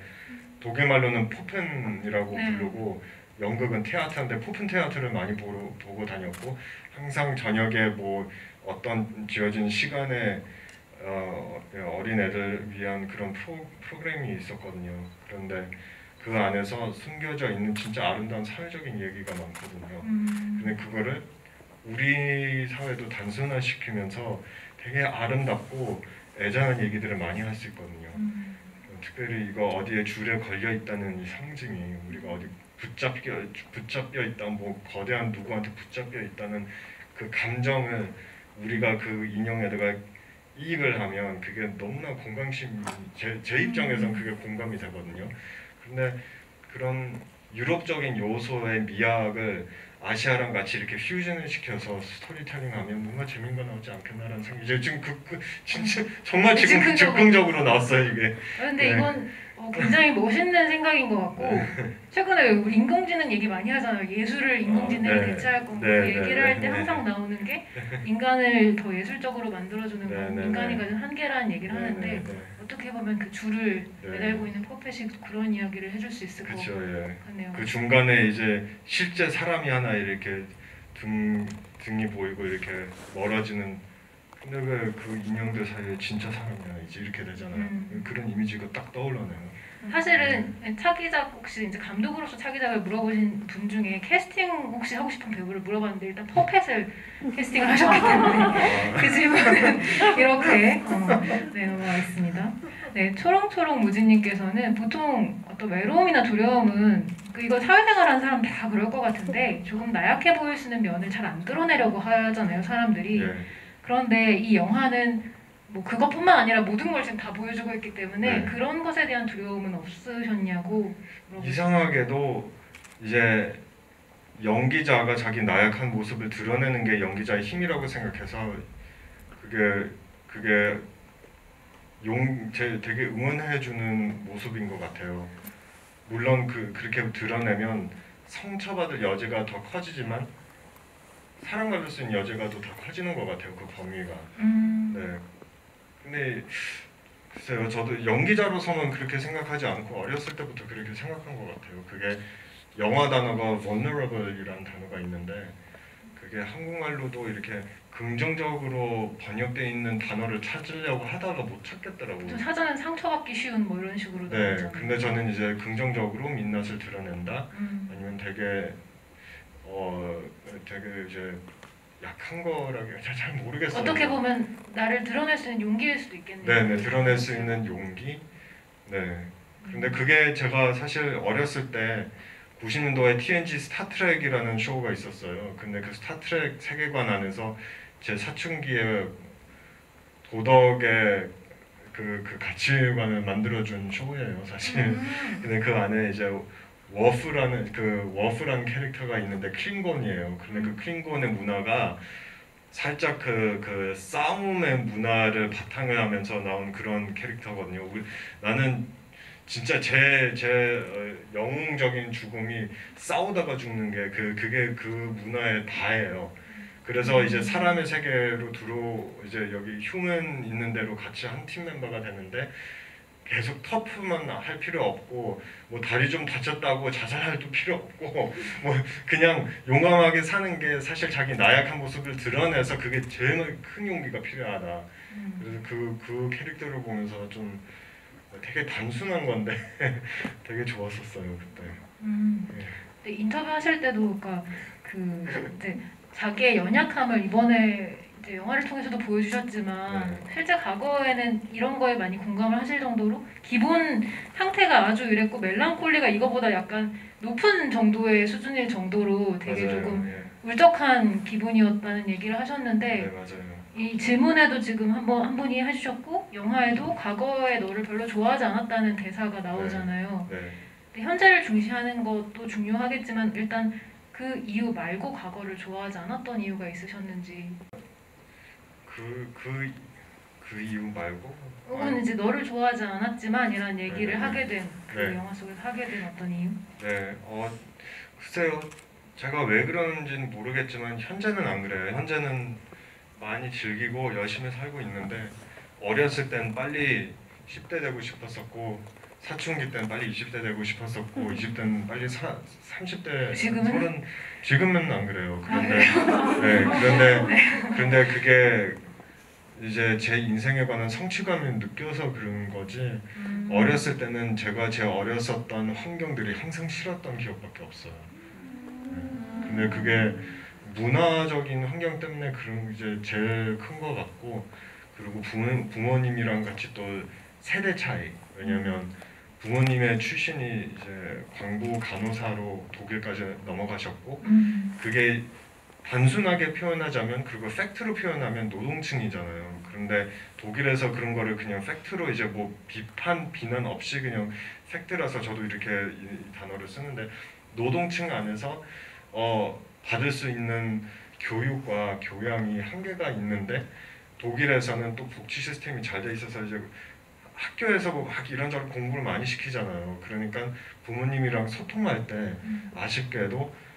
독일 말로는 포펜이라고 네. 부르고 영국은 테아트인데 포펜 테아트를 많이 보고 다녔고 항상 저녁에 뭐 어떤 지어진 시간에 어린 애들 위한 그런 프로그램이 있었거든요. 그런데 그 안에서 숨겨져 있는 진짜 아름다운 사회적인 얘기가 많거든요. 근데 그거를 우리 사회도 단순화시키면서 되게 아름답고 애잔한 얘기들을 많이 할 수 있거든요. 특별히 이거 어디에 줄에 걸려 있다는 이 상징이 우리가 어디 붙잡혀 있다, 뭐 거대한 누구한테 붙잡혀 있다는 그 감정을 우리가 그 인형에다가 이입을 하면 그게 너무나 공감심이 제 입장에선 그게 공감이 되거든요. 근데 그런 유럽적인 요소의 미학을 아시아랑 같이 이렇게 퓨전을 시켜서 스토리텔링하면 뭔가 재미가 나오지 않겠나라는 생각이 이제 지금 진짜 정말 지금 즉흥적으로 나왔어요 이게. 근데 네. 이건 굉장히 멋있는 생각인 것 같고 최근에 우리 인공지능 얘기 많이 하잖아요. 예술을 인공지능이 대체할 건가 그 얘기를 할 때 항상 나오는 게 인간을 더 예술적으로 만들어주는 건 인간이 가진 한계라는 얘기를 하는데 어떻게 보면 그 줄을 매달고 있는 퍼펫이 그런 이야기를 해줄 수 있을 것 같네요. 그 중간에 이제 실제 사람이 하나 이렇게 등이 보이고 이렇게 멀어지는 근데 왜 그 인형들 사이에 진짜 사람이야 이제 이렇게 되잖아요. 그런 이미지가 딱 떠올라네요. 사실은 차기작 혹시 이제 감독으로서 차기작을 물어보신 분 중에 캐스팅 혹시 하고 싶은 배우를 물어봤는데 일단 퍼펫을 캐스팅을 하셨기 때문에 그 질문은 이렇게 넘어가 있습니다. 네, 초롱초롱 무지님께서는 보통 어떤 외로움이나 두려움은 이거 사회생활하는 사람 다 그럴 것 같은데 조금 나약해 보일 수 있는 면을 잘 안 드러내려고 하잖아요, 사람들이. 그런데 이 영화는 뭐 그것뿐만 아니라 모든 걸 지금 다 보여주고 있기 때문에 그런 것에 대한 두려움은 없으셨냐고 물어보셨어요. 이상하게도 이제 연기자가 자기 나약한 모습을 드러내는 게 연기자의 힘이라고 생각해서 그게 되게 응원해주는 모습인 것 같아요. 물론 그렇게 드러내면 상처받을 여지가 더 커지지만 사랑받을 수 있는 여지가 더 커지는 것 같아요. 그 범위가. 네. 근데 글쎄요, 저도 연기자로서는 그렇게 생각하지 않고 어렸을 때부터 그렇게 생각한 것 같아요. 그게 영화 단어가 vulnerable이라는 단어가 있는데 그게 한국말로도 이렇게 긍정적으로 번역되어 있는 단어를 찾으려고 하다가 못 찾겠더라고요. 사전은 상처받기 쉬운 뭐 이런 식으로 나오잖아요. 근데 저는 이제 긍정적으로 민낯을 드러낸다. 아니면 되게 이제 약한 거라고 잘 모르겠어요. 어떻게 보면 나를 드러낼 수 있는 용기일 수도 있겠네요. 네, 드러낼 수 있는 용기. 네. 근데 그게 제가 사실 어렸을 때 90년도에 TNG 스타트rek이라는 쇼가 있었어요. 근데 그 스타트렉 세계관 안에서 제 사춘기의 도덕의 그 가치관을 만들어준 쇼예요, 사실. 근데 그 안에 이제 워프라는 캐릭터가 있는데 클린곤이에요. 근데 그 클린곤의 문화가 살짝 그 싸움의 문화를 바탕을 하면서 나온 그런 캐릭터거든요. 나는 진짜 제 영웅적인 죽음이 싸우다가 죽는 게 그게 그 문화의 다예요. 그래서 이제 사람의 세계로 이제 여기 휴먼 있는 대로 같이 한 팀 멤버가 되는데 계속 터프만 할 필요 없고 뭐 다리 좀 다쳤다고 자살할 필요 없고 뭐 그냥 용감하게 사는 게 사실 자기 나약한 모습을 드러내서 그게 제일 큰 용기가 필요하다. 그래서 그 캐릭터를 보면서 좀 되게 단순한 건데 되게 좋았었어요 그때. 근데 인터뷰 하실 때도 그러니까 이제 자기의 연약함을 이번에 이제 영화를 통해서도 보여주셨지만 네. 실제 과거에는 이런 거에 많이 공감을 하실 정도로 기본 상태가 아주 이랬고 멜랑콜리가 이거보다 약간 높은 정도의 수준일 정도로 되게 맞아요. 조금 예. 울적한 기분이었다는 얘기를 네, 하셨는데 맞아요. 이 질문에도 지금 한 분이 해주셨고 영화에도 과거의 너를 별로 좋아하지 않았다는 대사가 나오잖아요. 네. 근데 현재를 중시하는 것도 중요하겠지만 일단 그 이유 말고 과거를 좋아하지 않았던 이유가 있으셨는지 그 이유 말고 혹은 이제 너를 좋아하지 않았지만 이런 얘기를 네, 네. 하게 된 그 네. 영화 속에서 하게 된 어떤 이유? 네, 글쎄요. 제가 왜 그러는지는 모르겠지만 현재는 안 그래요. 현재는 많이 즐기고 열심히 살고 있는데 어렸을 땐 빨리 10대 되고 싶었었고 사춘기 땐 빨리 20대 되고 싶었었고 20대는 빨리 30대 지금은? 지금은 안 그래요. 아, 그런데 네, 그런데 그게 이제 제 인생에 관한 성취감을 느껴서 그런 거지. 어렸을 때는 제가 제 어렸었던 환경들이 항상 싫었던 기억밖에 없어요. 근데 그게 문화적인 환경 때문에 그런 이제 제일 큰 거 같고, 그리고 부모님이랑 같이 또 세대 차이. 왜냐면 부모님의 출신이 이제 광고 간호사로 독일까지 넘어가셨고, 그게 단순하게 표현하자면, 그리고 팩트로 표현하면 노동층이잖아요. 그런데 독일에서 그런 거를 그냥 팩트로 이제 뭐 비난 없이 그냥 팩트라서 저도 이렇게 이 단어를 쓰는데, 노동층 안에서 받을 수 있는 교육과 교양이 한계가 있는데, 독일에서는 또 복지 시스템이 잘 돼 있어서 이제 학교에서 뭐 막 이런저런 공부를 많이 시키잖아요. 그러니까 부모님이랑 소통할 때 아쉽게도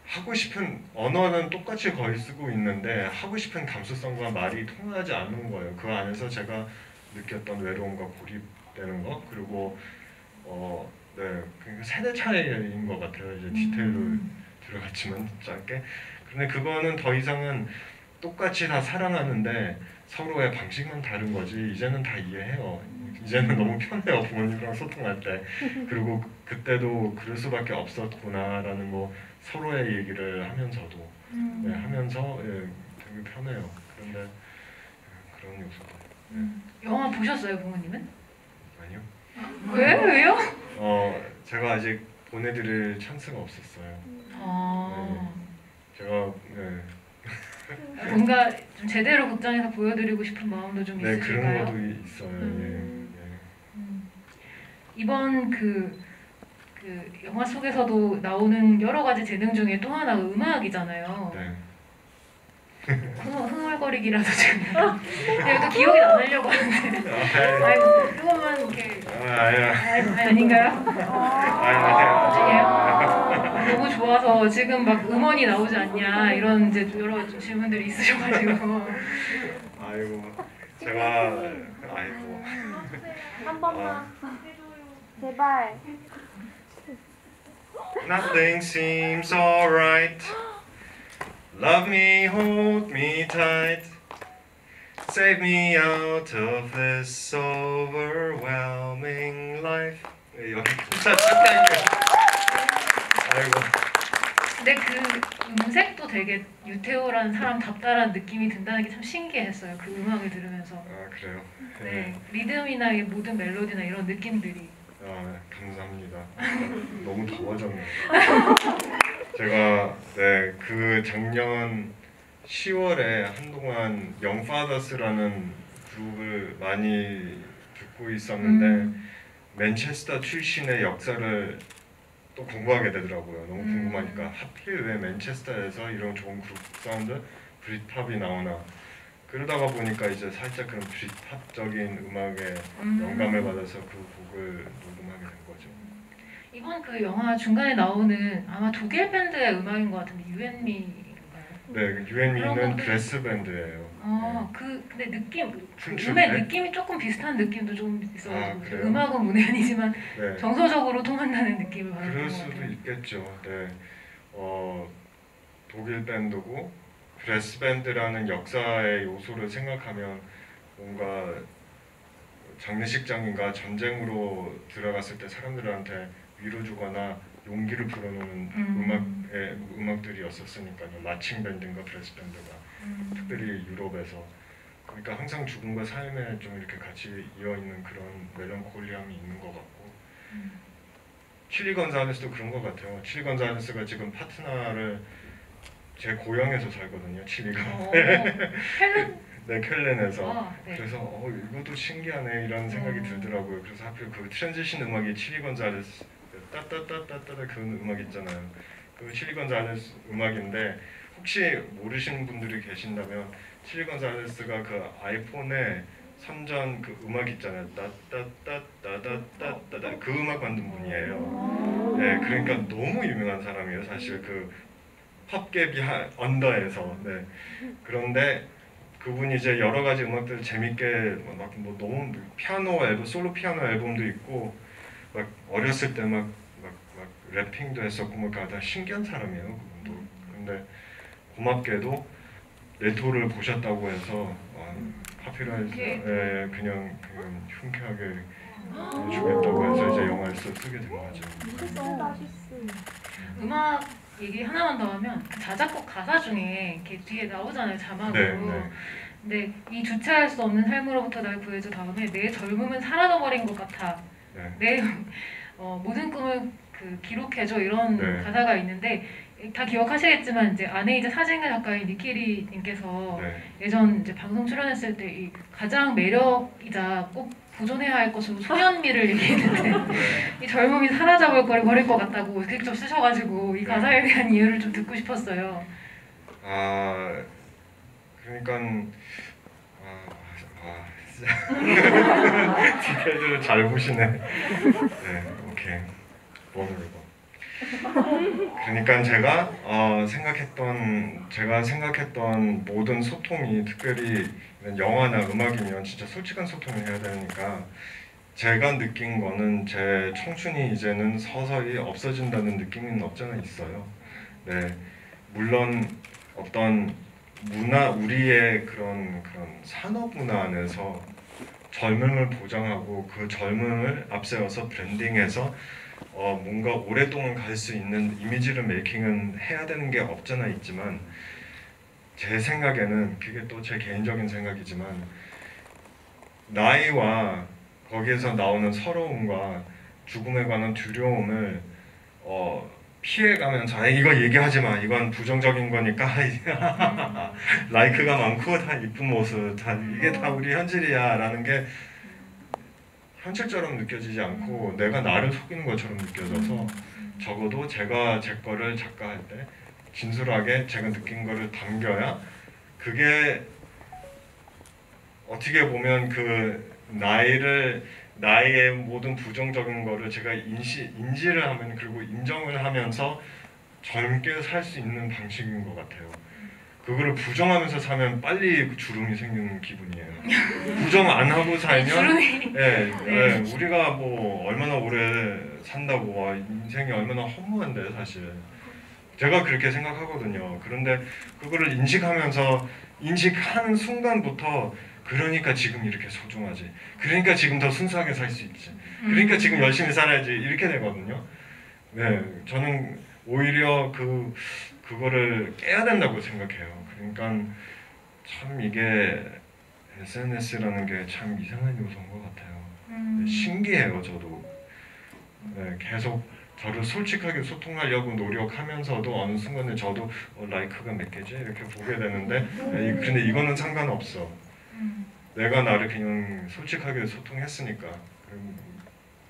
하고 싶은 언어는 똑같이 거의 쓰고 있는데 하고 싶은 감수성과 말이 통하지 않는 거예요. 그 안에서 제가 느꼈던 외로움과 고립되는 거, 그리고 네, 그 세대 차이인 것 같아요. 이제 디테일로 들어갔지만 짧게. 근데 그거는 더 이상은 똑같이 다 사랑하는데 서로의 방식만 다른 거지. 이제는 다 이해해요. 이제는 너무 편해요, 부모님이랑 소통할 때. 그리고 그때도 그럴 수밖에 없었구나라는 거 서로의 얘기를 하면서도 네, 하면서 되게 편해요. 그런데 그런 요소도 영화 보셨어요, 부모님은? 아니요. 왜요? 제가 아직 보내드릴 찬스가 없었어요. 아, 제가 네, 뭔가 좀 제대로 극장에서 보여드리고 싶은 마음도 좀 네 있으실까요? 그런 것도 있어요. 이번 그 영화 속에서 나오는 여러 가지 재능 중에 또 하나가 음악이잖아요. 네. 흥얼거리기라도 지금 제가 또 기억이 나려고 하는데 아이고 조금만 이렇게 아닌가요? 아니에요? 너무 좋아서 지금 막 음원이 나오지 않냐 이런 이제 여러 질문들이 있으셔가지고 아이고 제가 아이고 한 번만 제발. Nothing seems alright. Love me, hold me tight. Save me out of this overwhelming life. 네, 여기 잠깐만요. 아이고. 근데 그 음색도 되게 유태오라는 사람답다라는 느낌이 든다는 게 참 신기했어요. 그 음악을 들으면서. 아 그래요? 네, 리듬이나 이 모든 멜로디나 이런 느낌들이. 감사합니다. 너무 더워졌네요. 제가 그 작년 10월에 한동안 영파더스라는 그룹을 많이 듣고 있었는데 맨체스터 출신의 역사를 또 공부하게 되더라고요. 너무 궁금하니까 하필 왜 맨체스터에서 이런 좋은 그룹 사운드 브릿팝이 나오나. 그러다가 보니까 이제 살짝 그런 브릿팝적인 음악에 영감을 받아서 그 곡을 녹음하게 된 거죠. 이번 그 영화 중간에 나오는 아마 독일 밴드의 음악인 것 같은데 유엔미인가요? 네, 유엔미는 그런 브레스 밴드예요. 근데 느낌, 춤추네? 음의 느낌이 조금 비슷한 느낌도 좀 있어가지고 그래요? 음악은 문외 아니지만 네. 정서적으로 통한다는 느낌을 받았던 그럴 것 수도 같아요. 있겠죠. 네. 독일 밴드고 브레스 밴드라는 역사의 요소를 생각하면 뭔가 장례식장인가 전쟁으로 들어갔을 때 사람들한테 위로 주거나 용기를 불어넣는 음악들이었었으니까요. 마칭 밴드인가 브레스 밴드가 특별히 유럽에서 그러니까 항상 죽음과 삶에 좀 이렇게 같이 이어 있는 그런 멜랑콜리함이 있는 것 같고 칠리 건사레스도 그런 것 같아요. 칠리 건사레스가 지금 파트너를 제 고향에서 살거든요. 칠리가. 헬렌? 네, 켈렌에서. 네. 그래서 이것도 신기하네 이런 생각이 들더라고요. 그래서 하필 그 트랜지션 음악이 칠리 건사레스 따따따따따 그 음악 있잖아요. 그 칠리 건사레스 음악인데 혹시 모르시는 분들이 계신다면 칠리 건사레스가 그 아이폰에 선전 그 음악 있잖아요. 따따따따따따따 그 음악 만든 분이에요. 네, 그러니까 너무 유명한 사람이에요. 사실 그 팝계비 언더에서. 네. 그런데 그분이 이제 여러 가지 음악들 재밌게 막 뭐 너무 피아노 앨범, 솔로 피아노 앨범도 있고 막 어렸을 때 막 래핑도 했었고 뭐 다 신기한 사람이에요. 그분도. 근데 고맙게도 레토를 보셨다고 해서 카피라이트 그냥 흔쾌하게 주겠다고 해서 이제 영화에 쓰게 된 거죠. 음악 얘기 하나만 더 하면 그 자작곡 가사 중에 이렇게 뒤에 나오잖아요, 자막으로. 근데 이 주체할 수 없는 삶으로부터 날 구해줘 다음에 내 젊음은 사라져버린 것 같아. 내 모든 꿈을 기록해줘 이런 가사가 있는데 다 기억하시겠지만 이제 아내이자 사진가 작가인 니키리님께서 예전 이제 방송 출연했을 때 이 가장 매력이자 꼭 보존해야 할 것으로 소년미를 얘기했는데 이 젊음이 사라져버릴 것 같다고 직접 쓰셔가지고 이 가사에 대한 이유를 좀 듣고 싶었어요. 그러니까 디테일을 잘 보시네. 네, 오케이. 원으로. 그러니까 제가 생각했던 모든 소통이 특별히 영화나 음악이면 진짜 솔직한 소통을 해야 되니까 제가 느낀 거는 제 청춘이 이제는 서서히 없어진다는 느낌은 없잖아 있어요. 네, 물론 어떤 우리의 그런 산업 문화 안에서 젊음을 보장하고 그 젊음을 앞세워서 브랜딩해서 뭔가 오랫동안 갈 수 있는 이미지를 메이킹은 해야 되는 게 없잖아 있지만 제 생각에는 그게 또 제 개인적인 생각이지만 나이와 거기에서 나오는 서러움과 죽음에 관한 두려움을 피해가면서 이거 얘기하지 마. 이건 부정적인 거니까 라이크가 많고 다 이쁜 모습 이게 다 우리 현실이야 라는 게 현실처럼 느껴지지 않고 내가 나를 속이는 것처럼 느껴져서 적어도 제가 제 거를 작가할 때 진솔하게 제가 느낀 거를 담겨야 그게 어떻게 보면 그 나의 모든 부정적인 거를 제가 인지를 하면 그리고 인정을 하면서 젊게 살 수 있는 방식인 것 같아요. 그거를 부정하면서 사면 빨리 주름이 생기는 기분이에요. 부정 안 하고 살면 우리가 뭐 얼마나 오래 산다고 인생이 얼마나 허무한데 사실 제가 그렇게 생각하거든요. 그런데 그거를 인식하는 순간부터 그러니까 지금 이렇게 소중하지. 그러니까 지금 더 순수하게 살 수 있지. 그러니까 지금 열심히 살아야지. 이렇게 되거든요. 네, 저는 오히려 그거를 깨야 된다고 생각해요. 그러니까 참 이게 SNS라는 게 참 이상한 요소인 것 같아요. 신기해요, 저도. 네, 계속 저를 솔직하게 소통하려고 노력하면서도 어느 순간에 저도 라이크가 몇 개지? 이렇게 보게 되는데 근데 이거는 상관없어. 내가 나를 그냥 솔직하게 소통했으니까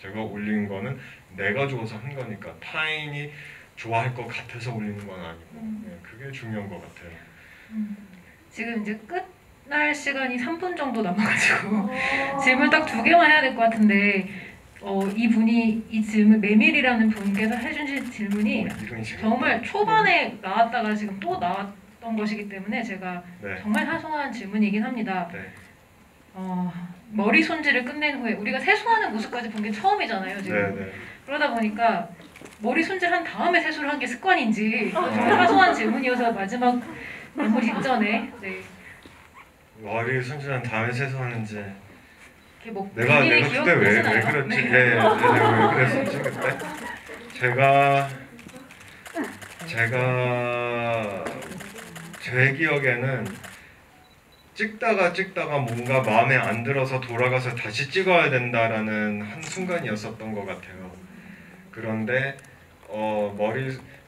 제가 올린 거는 내가 좋아서 한 거니까 타인이 좋아할 것 같아서 올리는 건 아니고 그게 중요한 것 같아요. 지금 이제 끝날 시간이 3분 정도 남아가지고 질문 딱 2개만 해야 될 것 같은데 이분이 이 질문 메밀이라는 분께서 해주신 질문이 정말 초반에 나왔다가 지금 또 나왔던 것이기 때문에 제가 정말 사소한 질문이긴 합니다. 머리 손질을 끝낸 후에 우리가 세수하는 모습까지 본 게 처음이잖아요 지금. 그러다 보니까 머리 손질한 다음에 세수를 한 게 습관인지 정말 사소한 질문이어서 마지막 마무리 직전에 머리 손질한 다음에 세수하는지 뭐 내가 그때 왜 그랬지? 왜 그랬었지 그때? 제가 제 기억에는 찍다가 뭔가 마음에 안 들어서 돌아가서 다시 찍어야 된다라는 한 순간이었었던 것 같아요. 그런데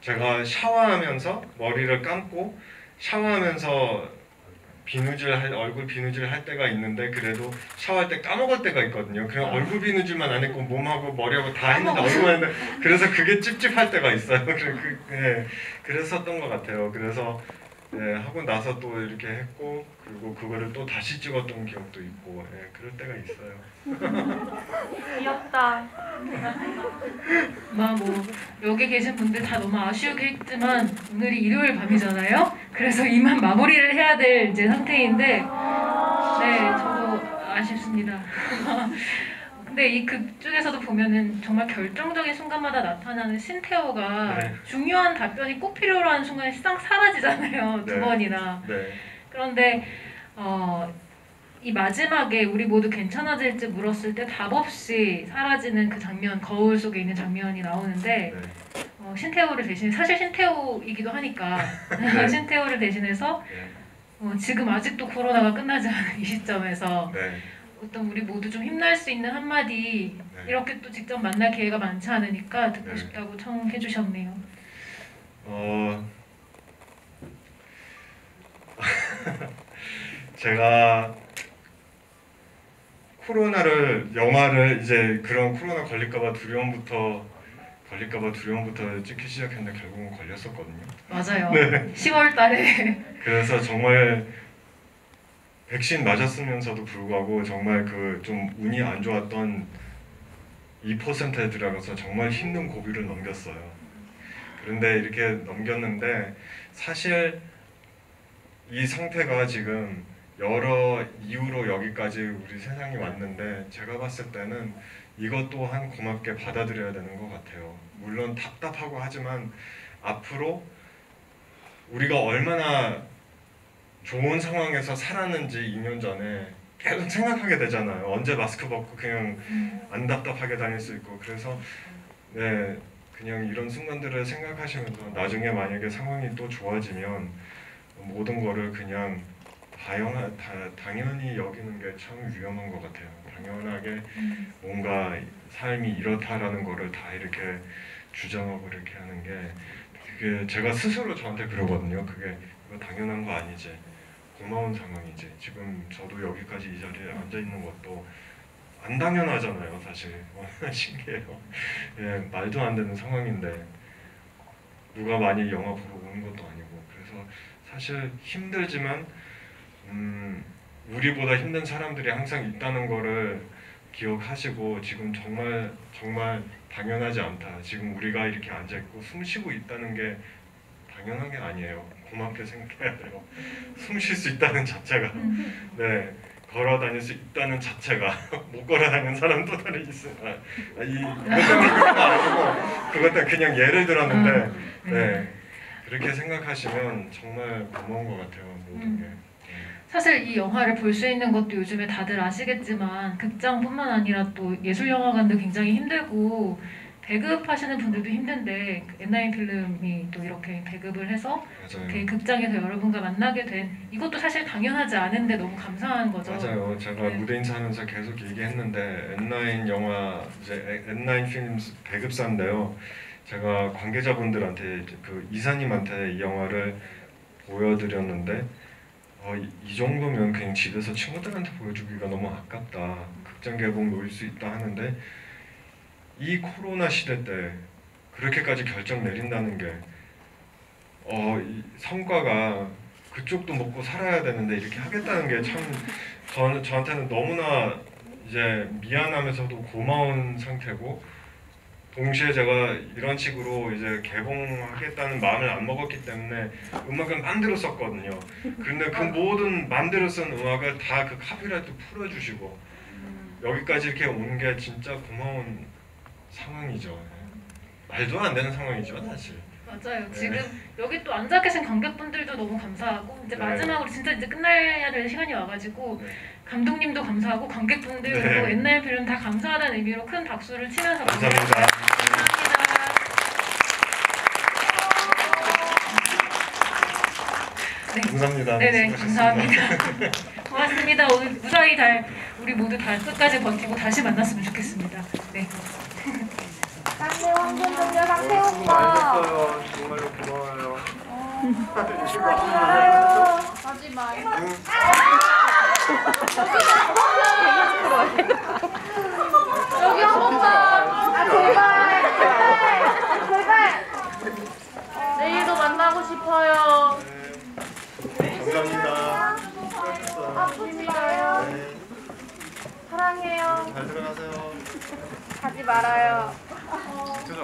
제가 샤워하면서 머리를 감고 샤워하면서 얼굴 비누질 할 때가 있는데 그래도 샤워할 때 까먹을 때가 있거든요. 그냥 얼굴 비누질만 안 했고 몸하고 머리하고 다 했는데 얼굴만 했는데 그래서 그게 찝찝할 때가 있어요. 그랬었던 것 같아요. 그래서 네, 하고 나서 또 이렇게 했고 그리고 그거를 또 다시 찍었던 기억도 있고 그럴 때가 있어요. 귀엽다. 뭐 여기 계신 분들 다 너무 아쉬우겠지만 오늘이 일요일 밤이잖아요. 그래서 이만 마무리를 해야 될 이제 상태인데 네, 저도 아쉽습니다. 근데 이 극 중에서도 보면은 정말 결정적인 순간마다 나타나는 신태호가 네. 중요한 답변이 꼭 필요로 하는 순간에 싹 사라지잖아요. 두 네. 번이나. 네. 그런데 이 마지막에 우리 모두 괜찮아질지 물었을 때 답 없이 사라지는 그 장면, 거울 속에 있는 장면이 나오는데 네. 신태호를 대신 사실 신태호이기도 하니까 네. 신태호를 대신해서 네. 지금 아직도 코로나가 끝나지 않은 이 시점에서 네. 어떤 우리 모두 좀 힘날 수 있는 한마디 네. 이렇게 또 직접 만날 기회가 많지 않으니까 듣고 네. 싶다고 청해 주셨네요. 제가 영화를 이제 그런 코로나 걸릴까봐 두려움부터 찍기 시작했는데 결국은 걸렸었거든요. 맞아요. 네. 10월 달에 그래서 정말 백신 맞았으면서도 불구하고 정말 그 좀 운이 안 좋았던 2%에 들어가서 정말 힘든 고비를 넘겼어요. 그런데 이렇게 넘겼는데 사실 이 상태가 지금 여러 이유로 여기까지 우리 세상이 왔는데 제가 봤을 때는 이것 또한 고맙게 받아들여야 되는 것 같아요. 물론 답답하고 하지만 앞으로 우리가 얼마나 좋은 상황에서 살았는지 2년 전에 계속 생각하게 되잖아요. 언제 마스크 벗고 그냥 안 답답하게 다닐 수 있고 그래서 네 그냥 이런 순간들을 생각하시면서 나중에 만약에 상황이 또 좋아지면 모든 거를 그냥 당연히 여기는 게 참 위험한 것 같아요. 당연하게 뭔가 삶이 이렇다라는 거를 다 이렇게 주장하고 이렇게 하는 게 그게 제가 스스로 저한테 그러거든요. 그게 이거 당연한 거 아니지. 고마운 상황이지. 지금 저도 여기까지 이 자리에 앉아 있는 것도 안 당연하잖아요, 사실. 신기해요. 예, 말도 안 되는 상황인데 누가 많이 영화 보러 오는 것도 아니고 그래서 사실 힘들지만 우리보다 힘든 사람들이 항상 있다는 거를 기억하시고 지금 정말 당연하지 않다. 지금 우리가 이렇게 앉아 있고 숨 쉬고 있다는 게 당연한 게 아니에요. 고맙게 생각해야 돼요. 숨 쉴 수 있다는 자체가 네 걸어 다닐 수 있다는 자체가 못 걸어 다니는 사람은 또 다른 있어요. 이것 때문에 아니고 그것 때문에 그냥 예를 들었는데 네 그렇게 생각하시면 정말 고마운 것 같아요. 모든 게. 사실 이 영화를 볼 수 있는 것도 요즘에 다들 아시겠지만 극장뿐만 아니라 또 예술영화관도 굉장히 힘들고 배급하시는 분들도 힘든데 N9 필름이 또 이렇게 배급을 해서 맞아요. 이렇게 극장에서 여러분과 만나게 된 이것도 사실 당연하지 않은데 너무 감사한 거죠. 맞아요. 제가 네. 무대 인사하면서 계속 얘기했는데 N9 영화 이제 N9 필름 배급사인데요. 제가 관계자분들한테 그 이사님한테 이 영화를 보여드렸는데 이 정도면 그냥 집에서 친구들한테 보여주기가 너무 아깝다. 극장 개봉 노릴 수 있다 하는데 이 코로나 시대 때 그렇게까지 결정 내린다는 게 이 성과가 그쪽도 먹고 살아야 되는데 이렇게 하겠다는 게 참 저한테는 너무나 이제 미안하면서도 고마운 상태고 동시에 제가 이런 식으로 이제 개봉하겠다는 마음을 안 먹었기 때문에 음악을 만들어 썼거든요. 그런데 그 모든 만들어 쓴 음악을 다 그 카피라이트 풀어주시고 여기까지 이렇게 온 게 진짜 고마운 상황이죠. 말도 안 되는 상황이죠, 사실. 맞아요. 네. 지금 여기 또 앉아 계신 관객분들도 너무 감사하고 이제 네. 마지막으로 진짜 이제 끝나야 될 시간이 와가지고 네. 감독님도 감사하고 관객분들 네. 그리고 옛날 필름 다 감사하다는 의미로 큰 박수를 치면서 감사합니다. 감사합니다. 네. 감사합니다. 네네, 수고하셨습니다. 감사합니다. 고맙습니다. 오늘 무사히 우리 모두 다 끝까지 버티고 다시 만났으면 좋겠습니다. 네. 상태 황금 동료상 태수 오빠. 많으셨어요. 정말로 고마워요. 가지 말아요. 가지 마요. 여기 한 번만. 아, 제발. 내일도 만나고 싶어요. 감사합니다. 아프지 마요. 네, 사랑해요. 잘 들어가세요. 가지 말아요. 주차장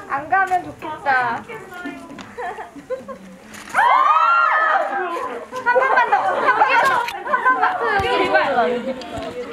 안 가면 좋겠다. 한 번만 더. 한 번만 더. 여기 제발.